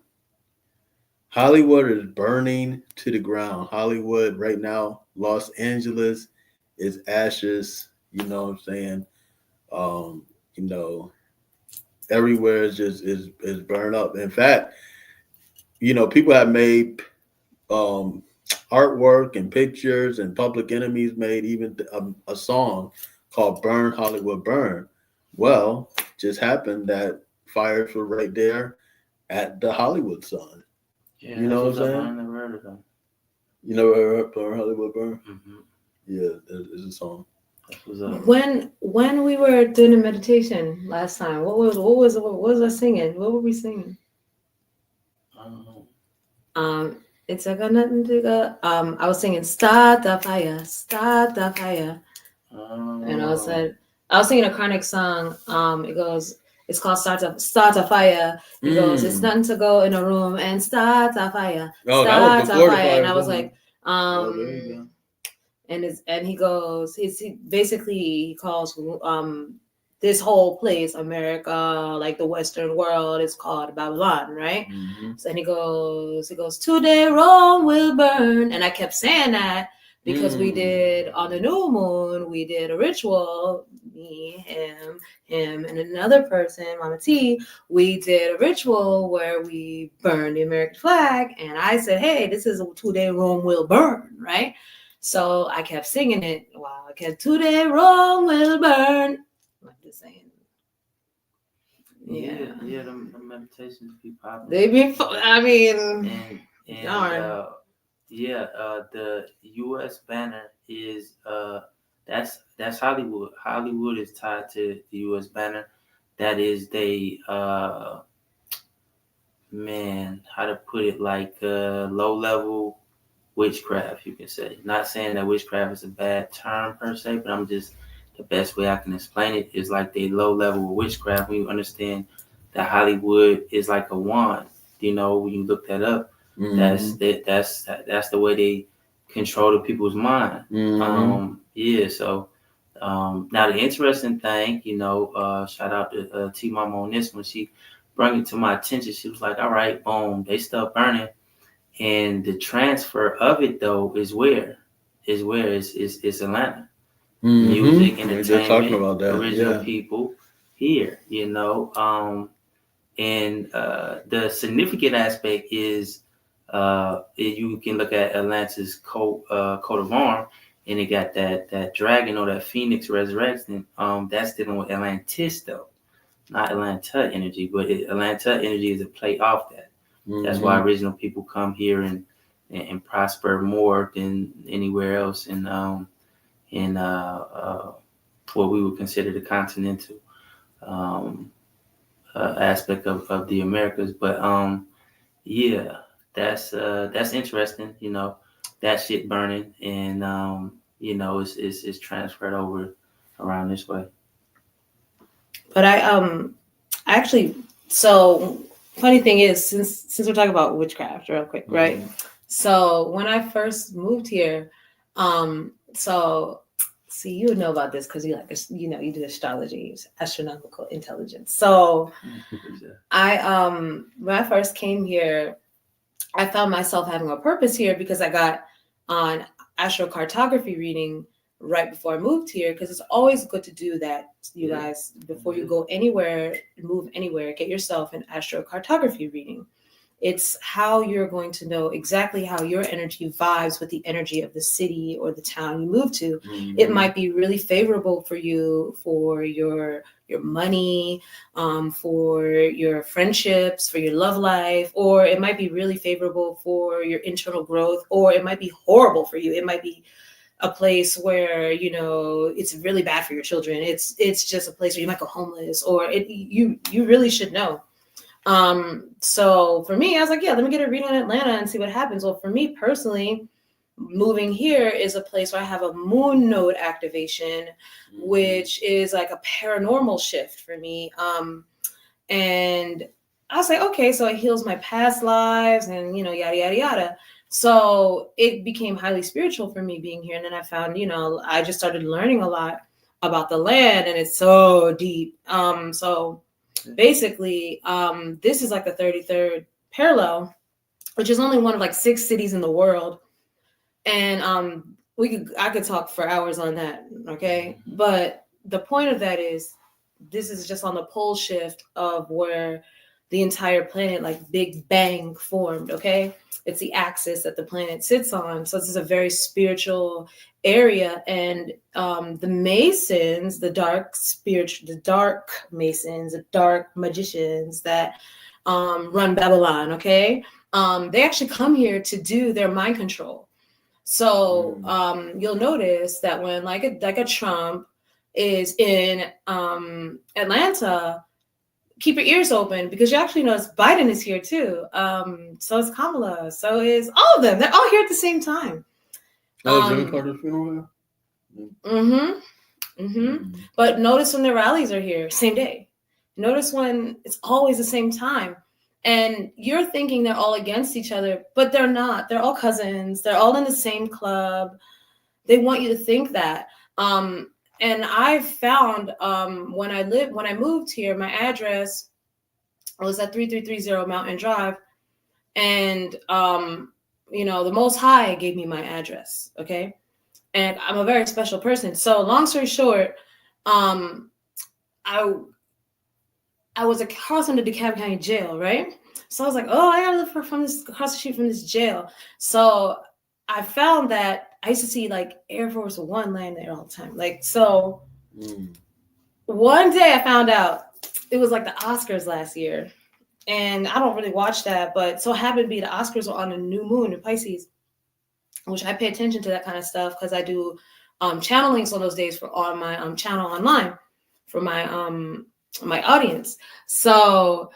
Hollywood is burning to the ground. Hollywood right now, Los Angeles is ashes. You know what I'm saying? Everywhere is burned up. In fact, people have made artwork and pictures, and Public Enemies made even a song called "Burn Hollywood Burn." Well, just happened that fires were right there at the Hollywood Sun. Yeah, You know what I'm saying? I never heard of them. You never heard Burn Hollywood Burn? Mm-hmm. Yeah, there's a song. When we were doing the meditation last time, what was I singing? What were we singing? I don't know. It's like a nothing to go. I was singing "Start the Fire, Start the Fire," and I was singing a Karnak song. It's called "Start a Fire." It goes, "It's nothing to go in a room and start a fire, start a fire," and I was like, and he goes, he basically calls this whole place, America, like the Western world, is called Babylon, right? Mm-hmm. So then he goes, "Today Rome will burn," and I kept saying that because we did on the new moon, we did a ritual. Me, him, and another person, Mama T. We did a ritual where we burned the American flag, and I said, "Hey, this is today Rome will burn," right? So I kept singing it while I kept "Today Rome will burn." Like just saying. Yeah, the meditations be popular. They be, I mean, and darn. The U.S. banner is that's Hollywood. Hollywood is tied to the U.S. banner. That is how to put it, like low level witchcraft, you can say. Not saying that witchcraft is a bad term per se, but I'm just, the best way I can explain it is like the low level of witchcraft. When you understand that Hollywood is like a wand, when you look that up, that's the way they control the people's mind. So now the interesting thing, shout out to T Mama on this one. She brought it to my attention. She was like, all right, boom, they start burning. And the transfer of it though is where it's Atlanta. Music, entertainment, talking about that. Original people here, and the significant aspect is you can look at Atlanta's coat of arms, and it got that dragon or that phoenix resurrection. That's dealing with Atlantis though, not Atlanta energy, but Atlanta energy is a play off that. That's why original people come here and and prosper more than anywhere else in what we would consider the continental aspect of the Americas. But yeah, that's interesting. You know, that shit burning, and you know, it's transferred over around this way. But I actually, so funny thing is, since we're talking about witchcraft real quick, right? So when I first moved here, so see, you would know about this because you like, you know, you do astrology, astronomical intelligence. So I when I first came here, I found myself having a purpose here because I got on astrocartography reading right before I moved here, because it's always good to do that, you guys, before you go anywhere, move anywhere, get yourself an astrocartography reading. It's how you're going to know exactly how your energy vibes with the energy of the city or the town you move to. It might be really favorable for you for your money, for your friendships, for your love life, or it might be really favorable for your internal growth, or it might be horrible for you. It might be a place where, you know, it's really bad for your children. It's just a place where you might go homeless, or you really should know. So for me, I was like, yeah, let me get a read on Atlanta and see what happens. Well, for me personally, moving here is a place where I have a moon node activation, which is like a paranormal shift for me. And I was like, okay, so it heals my past lives and, you know, yada, yada, yada. So it became highly spiritual for me being here. And then I found, you know, I just started learning a lot about the land, and it's so deep. So basically, this is like the 33rd parallel, which is only one of like 6 cities in the world. And I could talk for hours on that, okay? But the point of that is, this is just on the pole shift of where the entire planet, like Big Bang, formed, okay? It's the axis that the planet sits on. So this is a very spiritual area. And the Masons, the dark Masons, the dark magicians that run Babylon, okay? They actually come here to do their mind control. So you'll notice that when like a Trump is in Atlanta, keep your ears open, because you actually notice Biden is here too. So is Kamala. So is all of them. They're all here at the same time. Jimmy Carter's funeral. But notice when the rallies are here, same day. Notice when it's always the same time. And you're thinking they're all against each other, but they're not. They're all cousins. They're all in the same club. They want you to think that. And I found when I moved here, my address was at 3330 Mountain Drive. And, you know, the Most High gave me my address, okay? And I'm a very special person. So long story short, I was across from the DeKalb County Jail, right? So I was like, oh, I gotta live across the street from this jail. So I found that I used to see like Air Force One land there all the time. Like, so one day I found out it was like the Oscars last year. And I don't really watch that, but so happened to be the Oscars were on a new moon in Pisces, which I pay attention to that kind of stuff because I do channelings on those days on my channel online for my my audience. So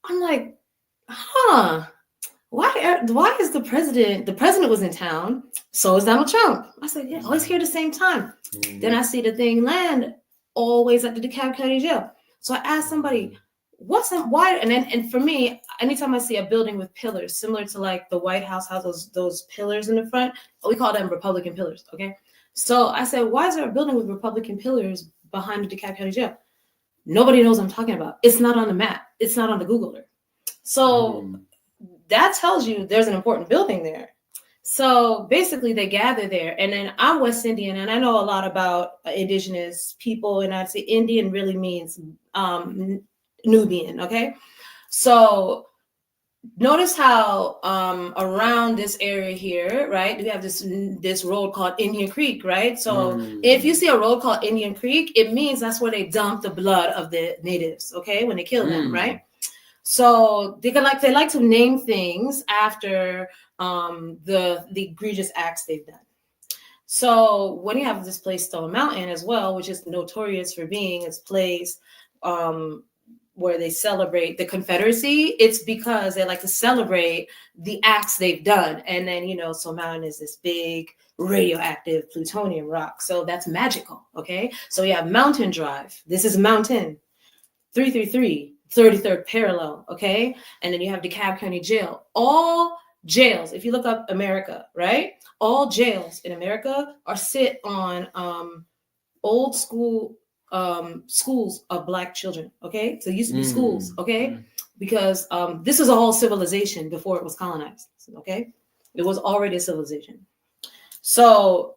I'm like, why is the president was in town, so is Donald Trump. I said, yeah, always here at the same time. Then I see the thing land always at the DeKalb County Jail. So I asked somebody, why? And for me, anytime I see a building with pillars, similar to like the White House has those pillars in the front, we call them Republican pillars, okay? So I said, why is there a building with Republican pillars behind the DeKalb County Jail? Nobody knows what I'm talking about. It's not on the map. It's not on the Googler. So that tells you there's an important building there. So basically they gather there. And then I'm West Indian, and I know a lot about indigenous people. And I'd say Indian really means Nubian, okay? So notice how around this area here, right, we have this road called Indian Creek, right? So if you see a road called Indian Creek, it means that's where they dump the blood of the natives, okay, when they kill them, right? So they like to name things after the egregious acts they've done. So when you have this place Stone Mountain as well, which is notorious for being its place where they celebrate the Confederacy, it's because they like to celebrate the acts they've done. And then, Stone Mountain is this big radioactive plutonium rock. So that's magical. Okay. So you have Mountain Drive. This is Mountain 333, 33rd parallel. Okay. And then you have DeKalb County Jail. All jails, if you look up America, right? All jails in America are sit on old school schools of Black children. Okay. So it used to be schools. Okay. Because this was a whole civilization before it was colonized. Okay. It was already a civilization. So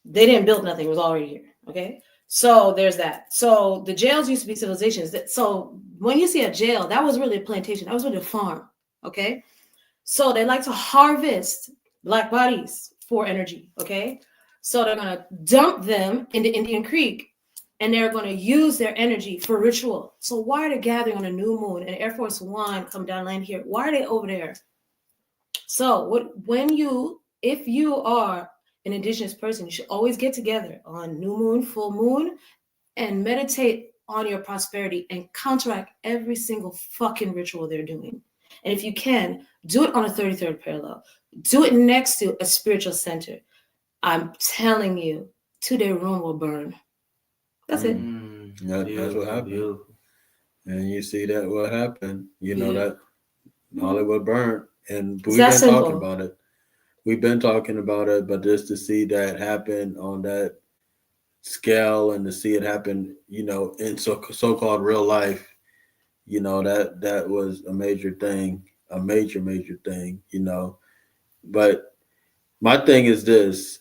they didn't build nothing. It was already here. Okay. So there's that. So the jails used to be civilizations. So when you see a jail, that was really a plantation. That was really a farm. Okay. So they like to harvest Black bodies for energy. Okay. So they're going to dump them into Indian Creek and they're going to use their energy for ritual. So why are they gathering on a new moon and Air Force One come down land here? Why are they over there? So if you are an indigenous person, you should always get together on new moon, full moon, and meditate on your prosperity and counteract every single fucking ritual they're doing. And if you can, do it on a 33rd parallel. Do it next to a spiritual center. I'm telling you, today room will burn. That's it. That's what happened. And you see that what happened. That Hollywood burned. And we've been talking about it. We've been talking about it, but just to see that happen on that scale and to see it happen, in so-called real life, that was a major thing, a major thing, But my thing is this,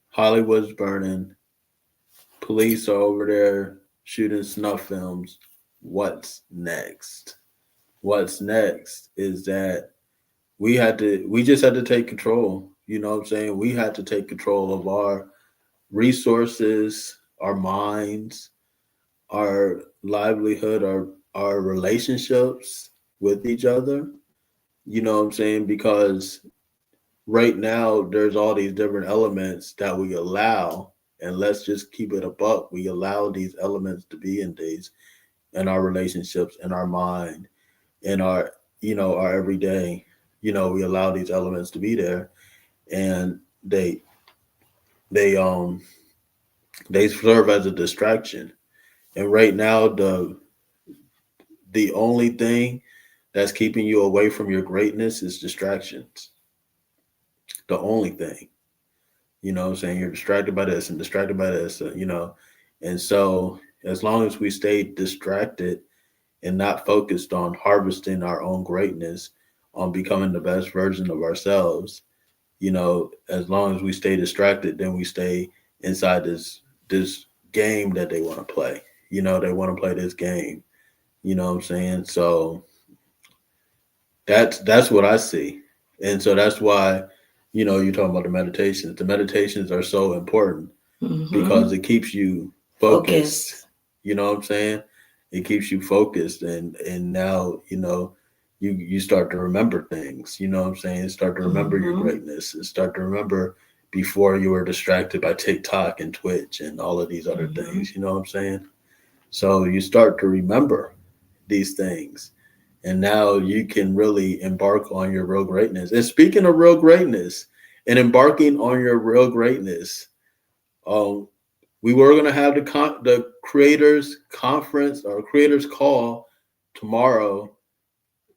Hollywood's burning, police are over there shooting snuff films. What's next? What's next is that we just had to take control. You know what I'm saying? We had to take control of our resources, our minds, our livelihood, our relationships with each other. You know what I'm saying? Because right now there's all these different elements that we allow, and let's just keep it a buck. We allow these elements to be in our relationships, in our mind, in our our everyday. We allow these elements to be there, and they serve as a distraction. And right now, the only thing that's keeping you away from your greatness is distractions. The only thing. You know what I'm saying? You're distracted by this and distracted by this, And so as long as we stay distracted and not focused on harvesting our own greatness, on becoming the best version of ourselves, as long as we stay distracted, then we stay inside this game that they want to play. They want to play this game. You know what I'm saying? So that's what I see. And so that's why, you're talking about the meditations. The meditations are so important because it keeps you focused. You know what I'm saying? It keeps you focused, and now, you start to remember things. You know what I'm saying? Start to remember your greatness, and start to remember before you were distracted by TikTok and Twitch and all of these other things. You know what I'm saying? So you start to remember these things, and now you can really embark on your real greatness. And speaking of real greatness and embarking on your real greatness, we were going to have the creators conference or creators call tomorrow,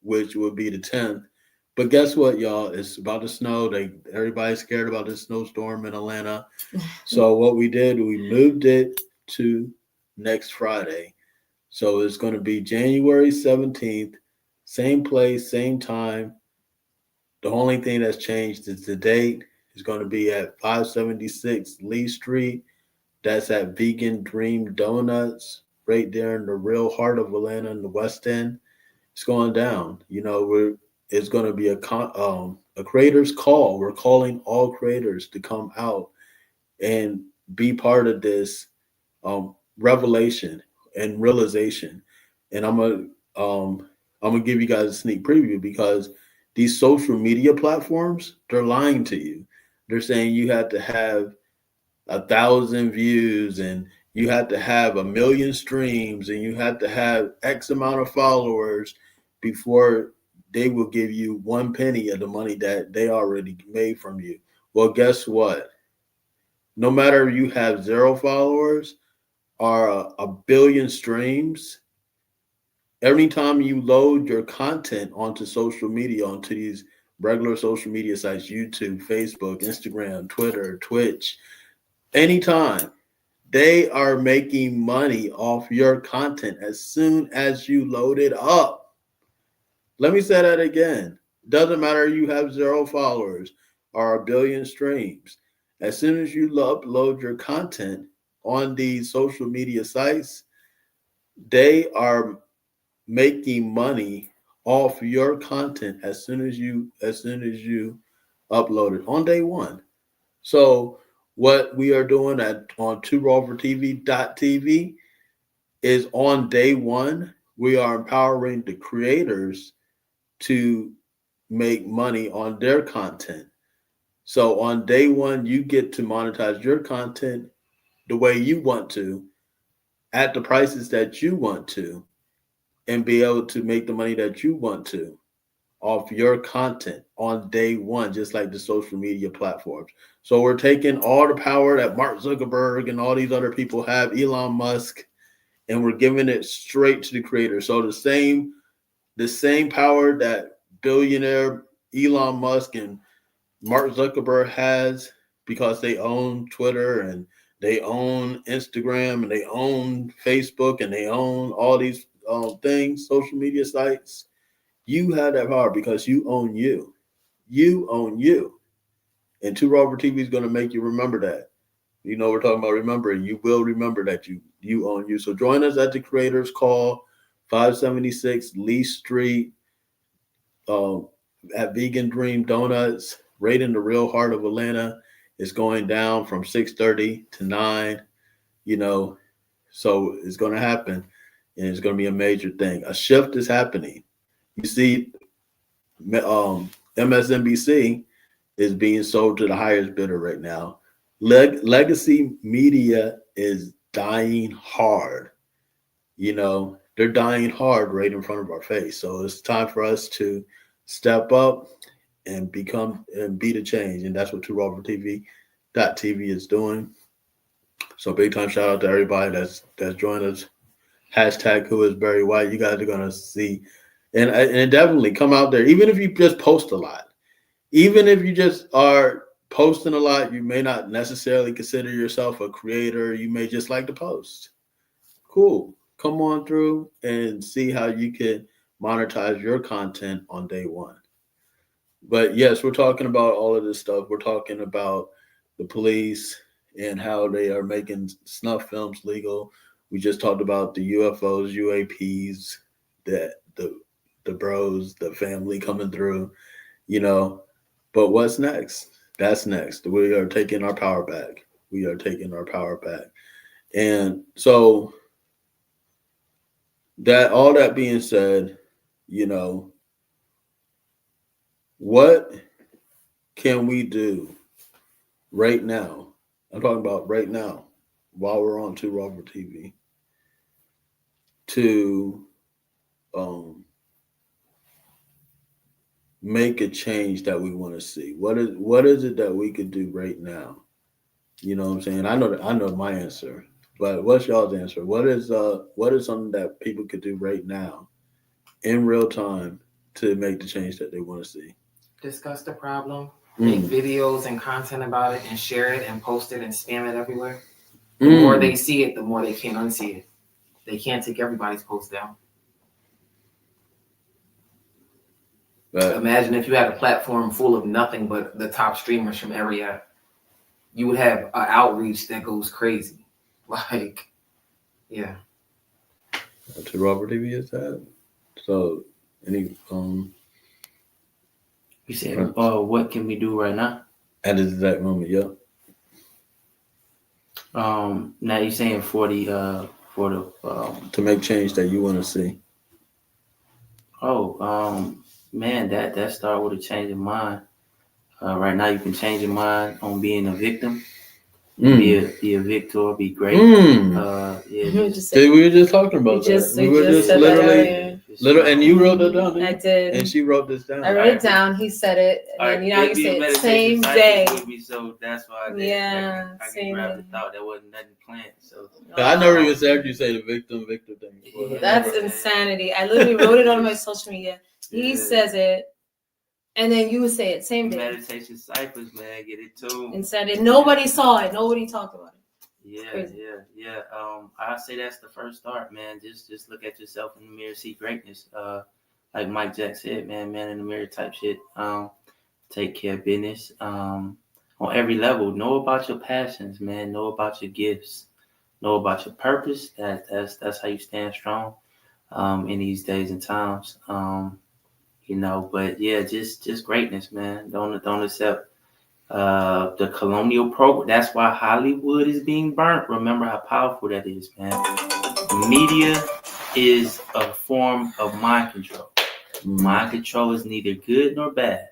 which would be the 10th. But guess what, y'all? It's about to snow. Everybody's scared about this snowstorm in Atlanta. So what we did, we moved it to next Friday. So it's going to be January 17th, same place, same time. The only thing that's changed is the date. It's going to be at 576 Lee Street. That's at Vegan Dream Donuts, right there in the real heart of Atlanta in the West End. It's going down. It's going to be a creators call. We're calling all creators to come out and be part of this revelation and realization. And I'm gonna I'm gonna give you guys a sneak preview because these social media platforms, they're lying to you. They're saying you have to have 1,000 views and you have to have 1 million streams and you have to have X amount of followers before they will give you 1 penny of the money that they already made from you. Well, guess what? No matter you have 0 followers or 1 billion streams, every time you load your content onto social media, onto these regular social media sites, YouTube, Facebook, Instagram, Twitter, Twitch, anytime, they are making money off your content as soon as you load it up. Let me say that again. Doesn't matter you have 0 followers or 1 billion streams. As soon as you upload your content on these social media sites, they are making money off your content as soon as you upload it on day one. So what we are doing on TwoRoverTV.tv is on day one, we are empowering the creators to make money on their content. So on day one, you get to monetize your content the way you want to, at the prices that you want to, and be able to make the money that you want to off your content on day one, just like the social media platforms. So we're taking all the power that Mark Zuckerberg and all these other people have, Elon Musk, and we're giving it straight to the creator. So the same power that billionaire Elon Musk and Mark Zuckerberg has, because they own Twitter and they own Instagram and they own Facebook and they own all these things, social media sites. You have that power because you own you. You own you. And Two Rover TV is going to make you remember that. You know, we're talking about remembering. You will remember that you own you. So join us at the Creators Call, 576 Lee Street, at Vegan Dream Donuts, right in the real heart of Atlanta. It's going down from 6:30 to 9. You know, so it's going to happen, and it's going to be a major thing. A shift is happening. You see, MSNBC is being sold to the highest bidder right now. Legacy media is dying hard. You know, they're dying hard right in front of our face. So it's time for us to step up and become and be the change. And that's what TwoRoverTV.tv is doing. So big time shout out to everybody that's joined us. Hashtag who is Barry White. You guys are gonna see, and definitely come out there. Even if you just post a lot, even if you just are posting a lot, you may not necessarily consider yourself a creator. You may just like to post. Cool. Come on through and see how you can monetize your content on day one. But yes, we're talking about all of this stuff. We're talking about the police and how they are making snuff films legal. We just talked about the UFOs, UAPs, the bros, the family coming through, you know. But what's next? That's next. We are taking our power back. We are taking our power back. And so that all that being said, you know, what can we do right now? I'm talking about right now, while we're on Two Rover TV, to make a change that we want to see. What is it that we could do right now? You know what I'm saying? I know my answer, but what's y'all's answer? What is something that people could do right now in real time to make the change that they want to see? Discuss the problem, make videos and content about it, and share it and post it and spam it everywhere. The more they see it, the more they can't unsee it. They can't take everybody's post down. Imagine if you had a platform full of nothing but the top streamers from area. You would have an outreach that goes crazy. Like, yeah. To Robert TV is that. So any You said, what can we do right now? At this exact moment, yeah. Now you're saying for the to make change that you want to see. Man, that start with a change of mind. Right now, you can change your mind on being a victim. Be a victor, be great. Yeah, See, we were just talking about that. We were just said that literally, and you wrote that down. I did. And she wrote this down. I wrote it down. He said it, and then you say it same day. With me, so that's why I did. Yeah, I same can grab day. the thought that wasn't nothing planned. So I never even said you say the victim thing. Yeah. That's insanity. I literally wrote it on my social media. He says it, and then you say it same day. Meditation ciphers, man, get it too. And said it. Nobody saw it. Nobody talked about it. Yeah. I say that's the first start, man. Just look at yourself in the mirror, see greatness. Like Mike Jack said, man in the mirror type shit. Take care of business. On every level, know about your passions, man. Know about your gifts. Know about your purpose. That's how you stand strong. In these days and times. But yeah, just greatness, man. Don't accept the colonial program. That's why Hollywood is being burnt. Remember how powerful that is, man. Media is a form of mind control. Mind control is neither good nor bad.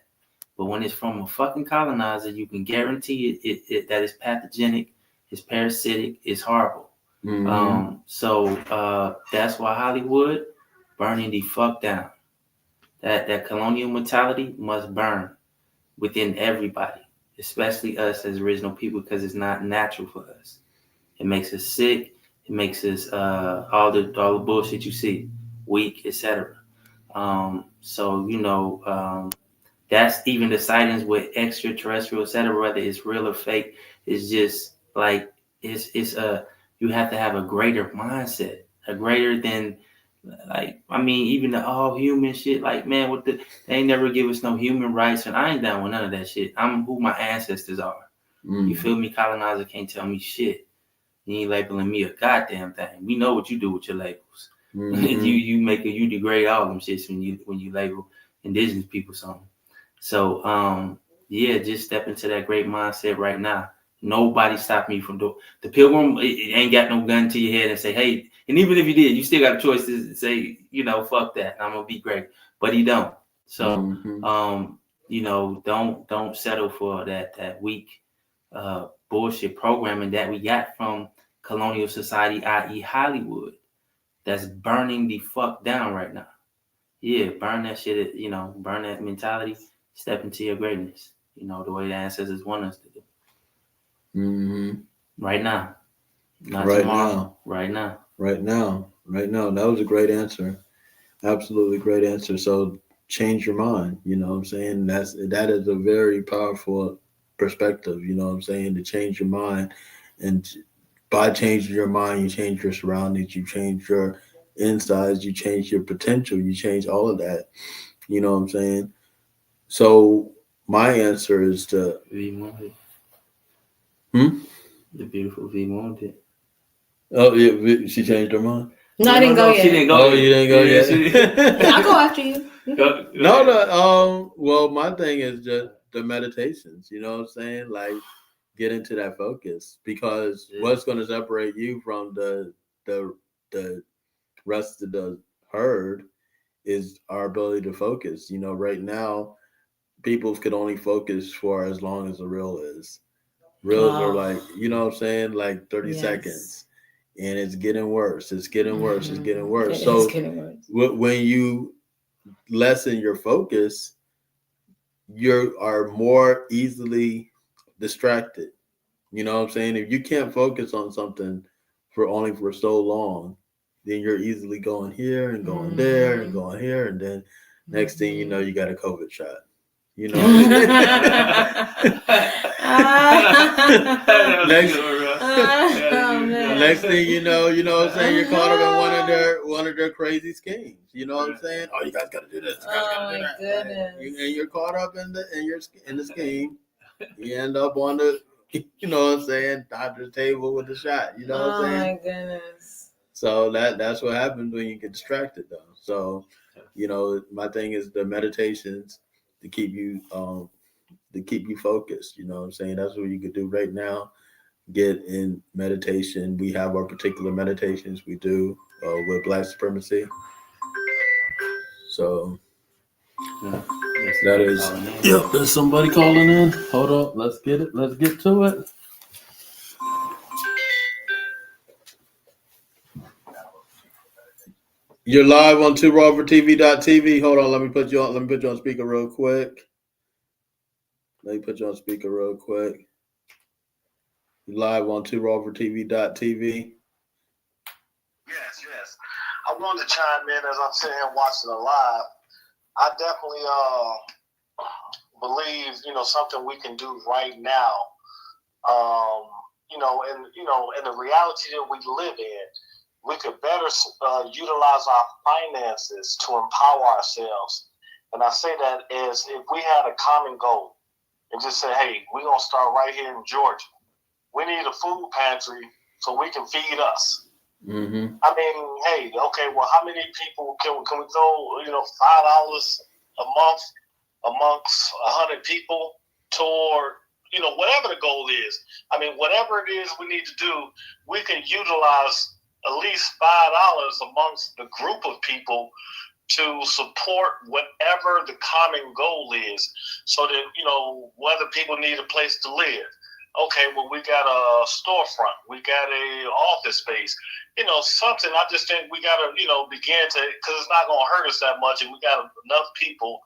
But when it's from a fucking colonizer, you can guarantee it that it's pathogenic, it's parasitic, it's horrible. So that's why Hollywood burning the fuck down. That colonial mentality must burn within everybody, especially us as original people, because it's not natural for us. It makes us sick. It makes us all the bullshit you see, weak, etc. That's even the sightings with extraterrestrial, etc. Whether it's real or fake, it's just like it's you have to have a greater mindset, a greater than. Even the all human shit, man, they ain't never give us no human rights, and I ain't down with none of that shit. I'm who my ancestors are. You feel me? Colonizer can't tell me shit. You ain't labeling me a goddamn thing. We know what you do with your labels. You degrade all them shits when you label indigenous people something. So just step into that great mindset right now. Nobody stopped me from doing the pilgrim. It ain't got no gun to your head and say, hey. And even if you did, you still got a choice to say, fuck that. I'm gonna be great. But he don't. So don't settle for that weak bullshit programming that we got from colonial society, i.e. Hollywood, that's burning the fuck down right now. Yeah, burn that shit. Burn that mentality. Step into your greatness. The way the ancestors want us to do. Right now. Not right tomorrow. now. Right now. Right now. That was a great answer. Absolutely great answer. So change your mind. You know what I'm saying? That is a very powerful perspective. You know what I'm saying? To change your mind. And by changing your mind, you change your surroundings, you change your insides, you change your potential, you change all of that. You know what I'm saying? So my answer is to The beautiful V wanted. Oh yeah, she changed her mind. No, I didn't go yet. She didn't go. Oh, you didn't go yet. I'll go after you. Well, my thing is just the meditations. You know what I'm saying? Like, get into that focus, because what's going to separate you from the rest of the herd is our ability to focus. Right now, people could only focus for as long as the reel is. Reels are like, you know what I'm saying, like 30 seconds, and it's getting worse. It's getting worse. It's getting worse. So when you lessen your focus, you are more easily distracted. You know what I'm saying? If you can't focus on something for so long, then you're easily going here and going there and going here, and then next thing you know, you got a COVID shot. You know, next thing you know what I'm saying, you're caught up in one of their crazy schemes. You know what I'm saying? Oh, you guys got to do this. Goodness. And you're caught up in the scheme. You end up on the, you know what I'm saying, doctor's table with the shot. You know what I'm saying? Oh my goodness. So that's what happens when you get distracted, though. So, my thing is the meditations to keep you focused. You know what I'm saying? That's what you could do right now. Get in meditation. We have our particular meditations we do with Black supremacy. So Yeah. that is. Yep, there's somebody calling in. Hold on, let's get it. Let's get to it. You're live on TwoRoverTV.tv. Hold on, let me put you on speaker real quick. You're live on TwoRoverTV.tv. Yes. I wanted to chime in as I'm sitting here watching it live. I definitely believe, something we can do right now. In the reality that we live in, we could better utilize our finances to empower ourselves. And I say that as if we had a common goal and just say, hey, we're going to start right here in Georgia. We need a food pantry so we can feed us. Mm-hmm. I mean, hey, okay, well, how many people can we throw, $5 a month amongst 100 people toward, whatever the goal is. I mean, whatever it is we need to do, we can utilize at least $5 amongst the group of people to support whatever the common goal is, so that, whether people need a place to live. Okay, well, we got a storefront, we got a office space, something. I just think we got to, begin to, because it's not going to hurt us that much, and we got enough people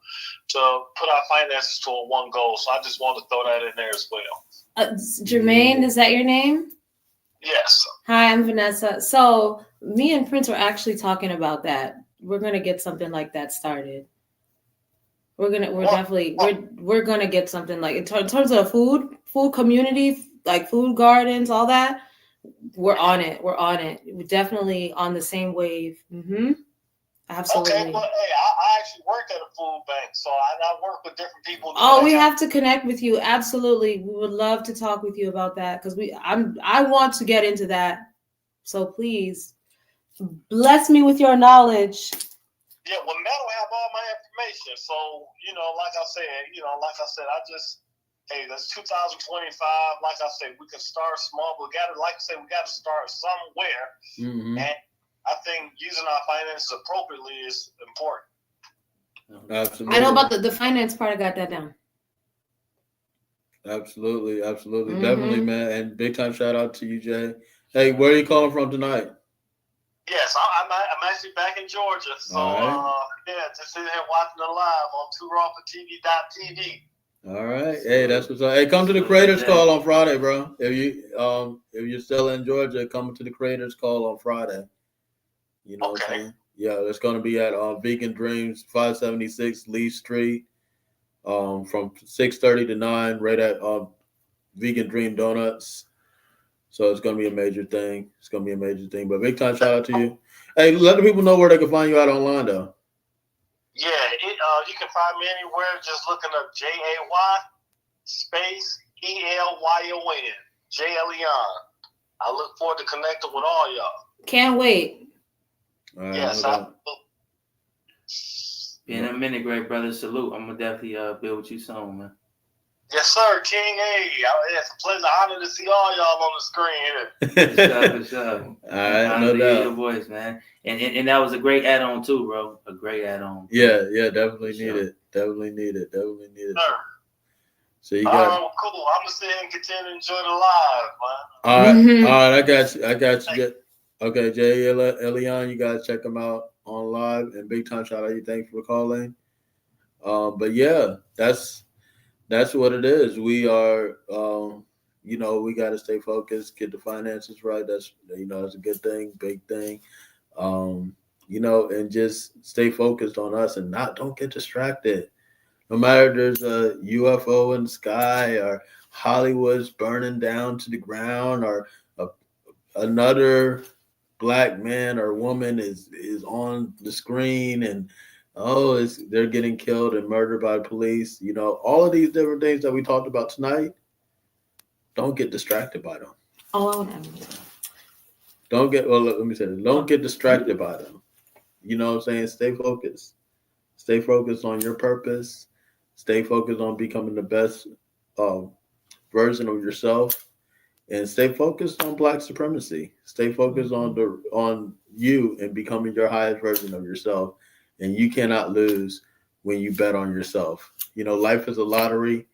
to put our finances toward one goal. So I just wanted to throw that in there as well. Jermaine, is that your name? Yes. Hi, I'm Vanessa. So me and Prince were actually talking about that. We're gonna get something like that started. We're gonna get something like in terms of food community, like food gardens, all that. We're on it. We're definitely on the same wave. Mm-hmm. Absolutely. Okay, well, hey, I actually worked at a food bank, so I work with different people. Oh, we have to connect with you. Absolutely, we would love to talk with you about that because I want to get into that. So please bless me with your knowledge. Yeah, well, Matt will have all my information. So, like I said, hey, that's 2025. Like I said, we can start small, but we got to start somewhere. Mm-hmm. And I think using our finances appropriately is important. Absolutely. I know about the finance part. I got that down. Absolutely. Mm-hmm. Definitely, man. And big time shout out to you, Jay. Hey, where are you calling from tonight? Yes, I'm actually back in Georgia. So, just sitting here watching it live on TwoRoverTV.tv. All right. Hey, that's what's up. Hey, come to the Creators Call on Friday, bro. If you're still in Georgia, come to the Creators Call on Friday. You know what I'm saying? Yeah, it's going to be at Vegan Dreams, 576 Lee Street, from 6:30 to 9, right at Vegan Dream Donuts. So it's going to be a major thing. But big time shout out to you. Hey, let the people know where they can find you out online, though. Yeah, you can find me anywhere just looking up JAY space ELYON, Jay Leon. I look forward to connecting with all y'all. Can't wait. All right, Yes, in a minute, great brother. Salute. I'm gonna definitely build with you soon, man. Yes, sir, King A. It's a pleasure, honor to see all y'all on the screen here. For sure. All right, honor no to hear doubt. your voice, man. And that was a great add-on too, bro. A great add-on. Yeah, definitely need it. Definitely need it. Sure. So you got. Oh, cool. I'm gonna sit and continue to enjoy the live, man. All right, Mm-hmm. all right. I got you. Okay, Jay Elion, you guys check him out on live, and big time shout out to you. Thanks for calling. But yeah, that's what it is. We are, we got to stay focused, get the finances right. That's that's a good thing, big thing. And just stay focused on us and don't get distracted. No matter there's a UFO in the sky or Hollywood's burning down to the ground or another Black man or woman is on the screen and they're getting killed and murdered by police. All of these different things that we talked about tonight. Don't get distracted by them. Let me say this. Don't get distracted by them. You know what I'm saying? Stay focused. Stay focused on your purpose. Stay focused on becoming the best version of yourself. And stay focused on Black supremacy. Stay focused on you and becoming your highest version of yourself. and you cannot lose when you bet on yourself. You know, life is a lottery,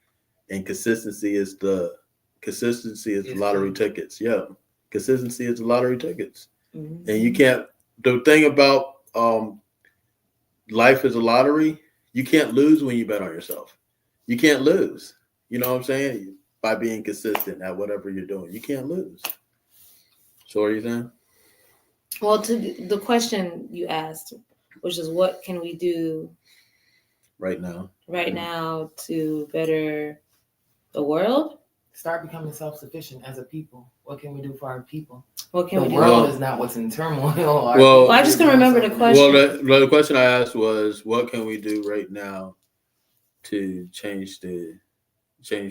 and consistency is the lottery tickets. Yeah, consistency is the lottery tickets, Mhm. and you can't. The thing about life is a lottery. You can't lose when you bet on yourself. You can't lose. You know what I'm saying? By being consistent at whatever you're doing, you can't lose. So what are you saying? Well, to the question you asked, which is what can we do Right now to better the world? Start becoming self-sufficient as a people. What can we do for our people? What can The we do? world is not what's in turmoil. Well, I just can remember the question. Well, the question I asked was, what can we do right now to change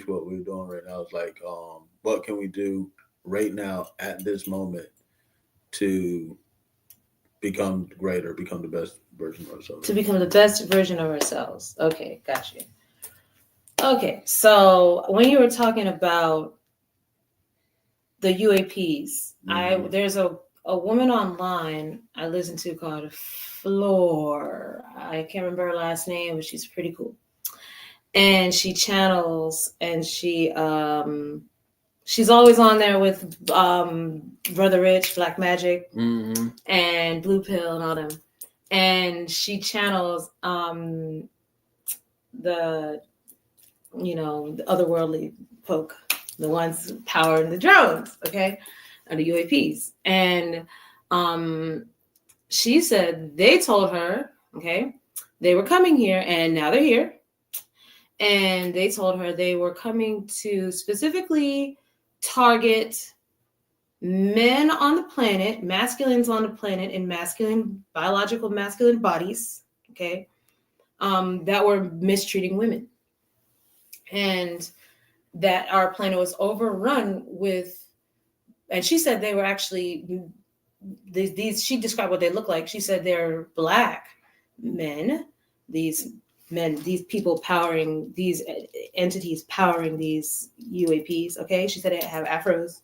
what we're doing right now? It's like, what can we do right now at this moment to become greater, become the best version of ourselves? To become the best version of ourselves. Okay, got you. Okay, so when you were talking about the UAPs, there's a woman online I listen to called Floor. I can't remember her last name, but she's pretty cool. And she channels, and she's always on there with Brother Rich, Black Magic, and Blue Pill, and all them. And she channels the otherworldly folk, the ones powering the drones, okay, and the UAPs. And she said they told her, okay, they were coming here, and now they're here. And they told her they were coming to specifically target men on the planet, masculines on the planet, in biological masculine bodies, okay, that were mistreating women. And that our planet was overrun with, and she said they were actually, she described what they look like. She said they're Black men, these people powering these entities, powering these UAPs, okay? She said they have afros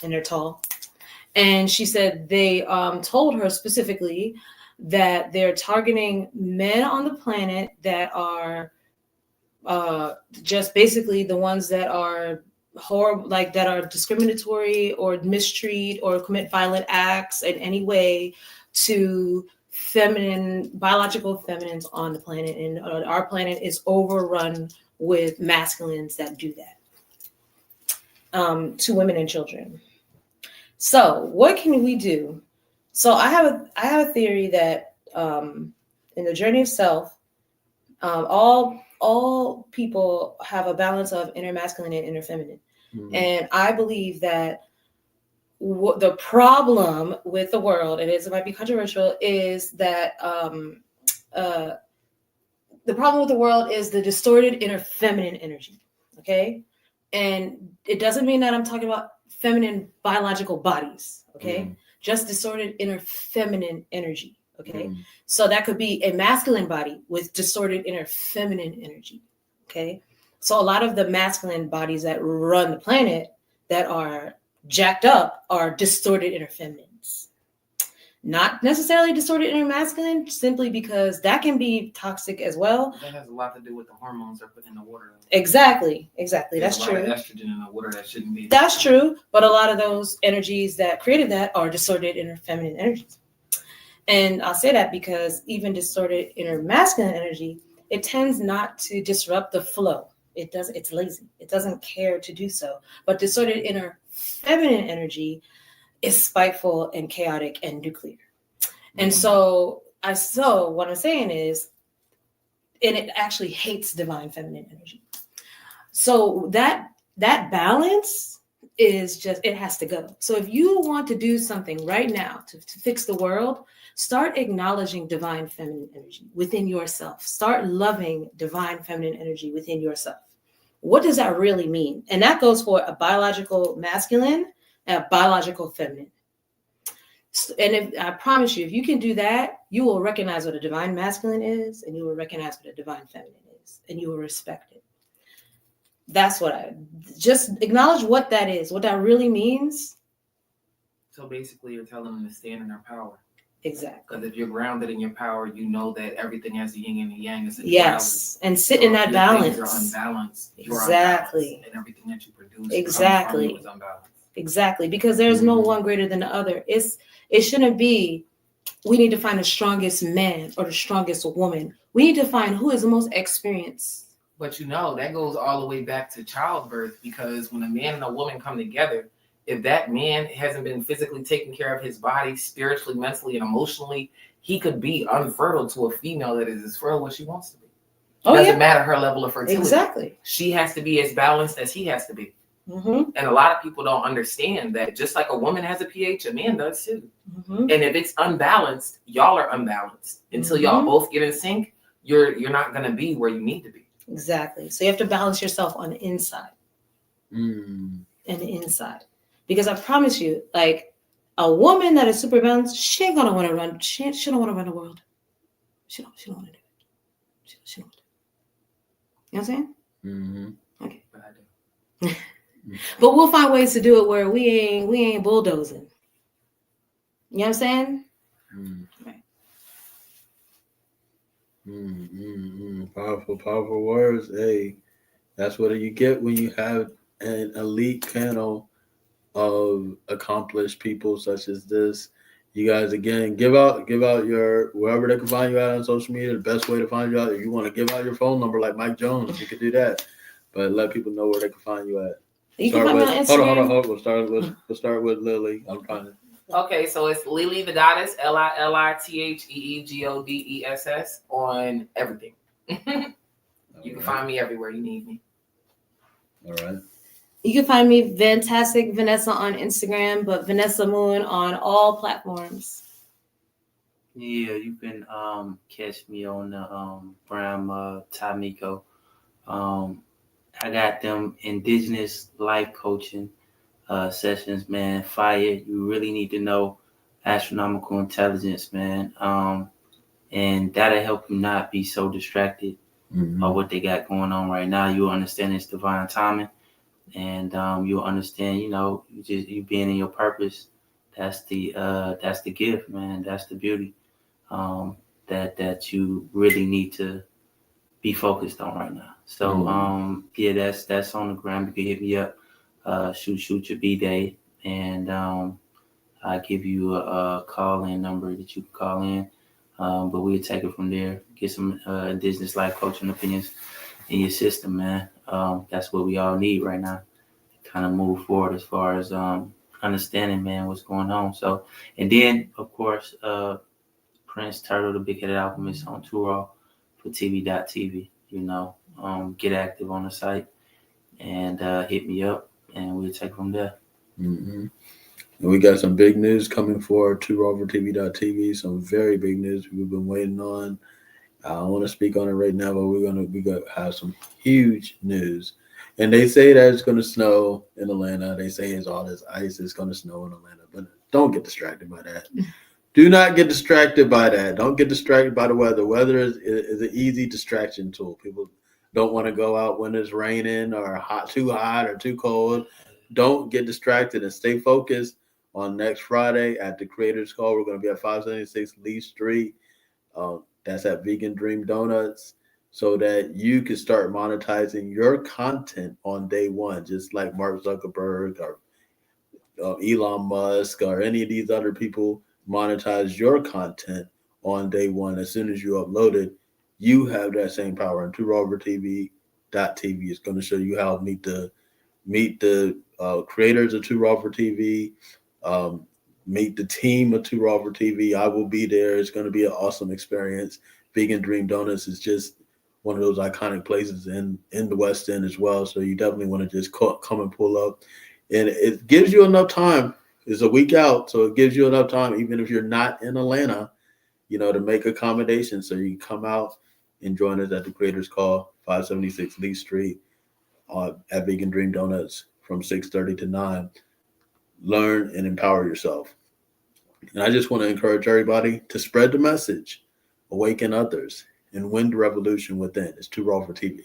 and they're tall. And she said they told her specifically that they're targeting men on the planet that are just basically the ones that are horrible, like that are discriminatory or mistreat or commit violent acts in any way to biological feminines on the planet. And our planet is overrun with masculines that do that to women and children. So what can we do? So I have a theory that in the journey of self, all people have a balance of inner masculine and inner feminine. Mm-hmm. And I believe that the problem with the world, and it might be controversial, is that the problem with the world is the distorted inner feminine energy, okay? And it doesn't mean that I'm talking about feminine biological bodies, okay? Mm-hmm. Just distorted inner feminine energy. Okay, so that could be a masculine body with distorted inner feminine energy. Okay, so a lot of the masculine bodies that run the planet that are jacked up are distorted inner feminines. Not necessarily distorted inner masculine, simply because that can be toxic as well. That has a lot to do with the hormones they're putting in the water. Exactly. There's That's true. A lot of estrogen in the water that shouldn't be. That's true, but a lot of those energies that created that are distorted inner feminine energies. And I'll say that because even distorted inner masculine energy, it tends not to disrupt the flow. It's lazy. It doesn't care to do so. But distorted inner feminine energy is spiteful and chaotic and nuclear. And so what I'm saying is, and it actually hates divine feminine energy. So that balance is just, it has to go. So if you want to do something right now to fix the world, start acknowledging divine feminine energy within yourself. Start loving divine feminine energy within yourself. What does that really mean? And that goes for a biological masculine and a biological feminine. And I promise you, if you can do that, you will recognize what a divine masculine is, and you will recognize what a divine feminine is, and you will respect it. That's what I just acknowledge what that is, what that really means. So basically, you're telling them to stand in their power. Exactly. Because if you're grounded in your power, you know that everything has the yin and the yang. Is Yes, and sit in that If balance. things are unbalanced. Exactly. Unbalanced, and everything that you produce Exactly. from you is unbalanced. Exactly, because there's no one greater than the other. It shouldn't be. We need to find the strongest man or the strongest woman. We need to find who is the most experienced. But that goes all the way back to childbirth, because when a man and a woman come together, if that man hasn't been physically taking care of his body, spiritually, mentally, and emotionally, he could be unfertile to a female that is as fertile as she wants to be. It doesn't matter her level of fertility. Exactly. She has to be as balanced as he has to be. Mm-hmm. And a lot of people don't understand that just like a woman has a pH, a man does too. Mm-hmm. And if it's unbalanced, y'all are unbalanced. Until y'all both get in sync, you're not going to be where you need to be. Exactly. So you have to balance yourself on the inside. And the inside. Because I promise you, like, a woman that is super balanced, she ain't gonna want to run. She don't want to run the world. She don't want to do it. She don't want to. You know what I'm saying? Mm-hmm. Okay. But I do. But we'll find ways to do it where we ain't bulldozing. You know what I'm saying? Right. Powerful words. Hey, that's what you get when you have an elite panel of accomplished people such as this. You guys, again, give out your, wherever they can find you out on social media. The best way to find you out, if you want to give out your phone number like Mike Jones, you could do that. But let people know where they can find you at. You can find me on Instagram. Hold on. We'll start with Lily. I'm trying to. Okay, so it's Lily the Goddess, LILITHEEGODESS on everything. You can find me everywhere you need me. All right. You can find me Fantastic Vanessa on Instagram, but Vanessa Moon on all platforms. Yeah, you can catch me on the Brown Tamiko. I got them indigenous life coaching sessions, man. Fire. You really need to know astronomical intelligence, man. And that'll help you not be so distracted by what they got going on right now. You'll understand it's divine timing, and you'll understand, you being in your purpose. That's the gift, man. That's the beauty that you really need to be focused on right now. So yeah, that's on the gram. You can hit me up, shoot your B-Day, and I give you a call-in number that you can call in. But we'll take it from there. Get some indigenous life coaching opinions in your system, man. That's what we all need right now. Kind of move forward as far as understanding, man, what's going on. So, and then of course, Prince Turtle, the Big Headed Album, is on tour for TV.tv. Get active on the site and hit me up, and we'll take from there. And we got some big news coming for tour for TV.tv. Some very big news we've been waiting on. I don't want to speak on it right now, but we're gonna have some huge news. And they say that it's going to snow in Atlanta. They say it's all this ice. It's going to snow in Atlanta. But don't get distracted by that. Do not get distracted by that. Don't get distracted by the weather. Weather is an easy distraction tool. People don't want to go out when it's raining or too hot or too cold. Don't get distracted and stay focused on next Friday at the Creators Call. We're going to be at 576 Lee Street. That's at Vegan Dream Donuts, so that you can start monetizing your content on day one, just like Mark Zuckerberg or Elon Musk or any of these other people monetize your content on day one. As soon as you upload it, you have that same power. And TwoRoverTV.tv is going to show you how to meet the creators of Two Raw for TV, meet the team of Two Raw for TV. I will be there. It's going to be an awesome experience. Vegan Dream Donuts is just one of those iconic places in the West End as well. So you definitely want to just come and pull up. And it gives you enough time. It's a week out, so it gives you enough time, even if you're not in Atlanta, to make accommodations. So you can come out and join us at the Creators Call, 576 Lee Street, at Vegan Dream Donuts from 6:30 to 9. Learn and empower yourself. And I just want to encourage everybody to spread the message, awaken others, and win the revolution within. It's Too Raw for TV.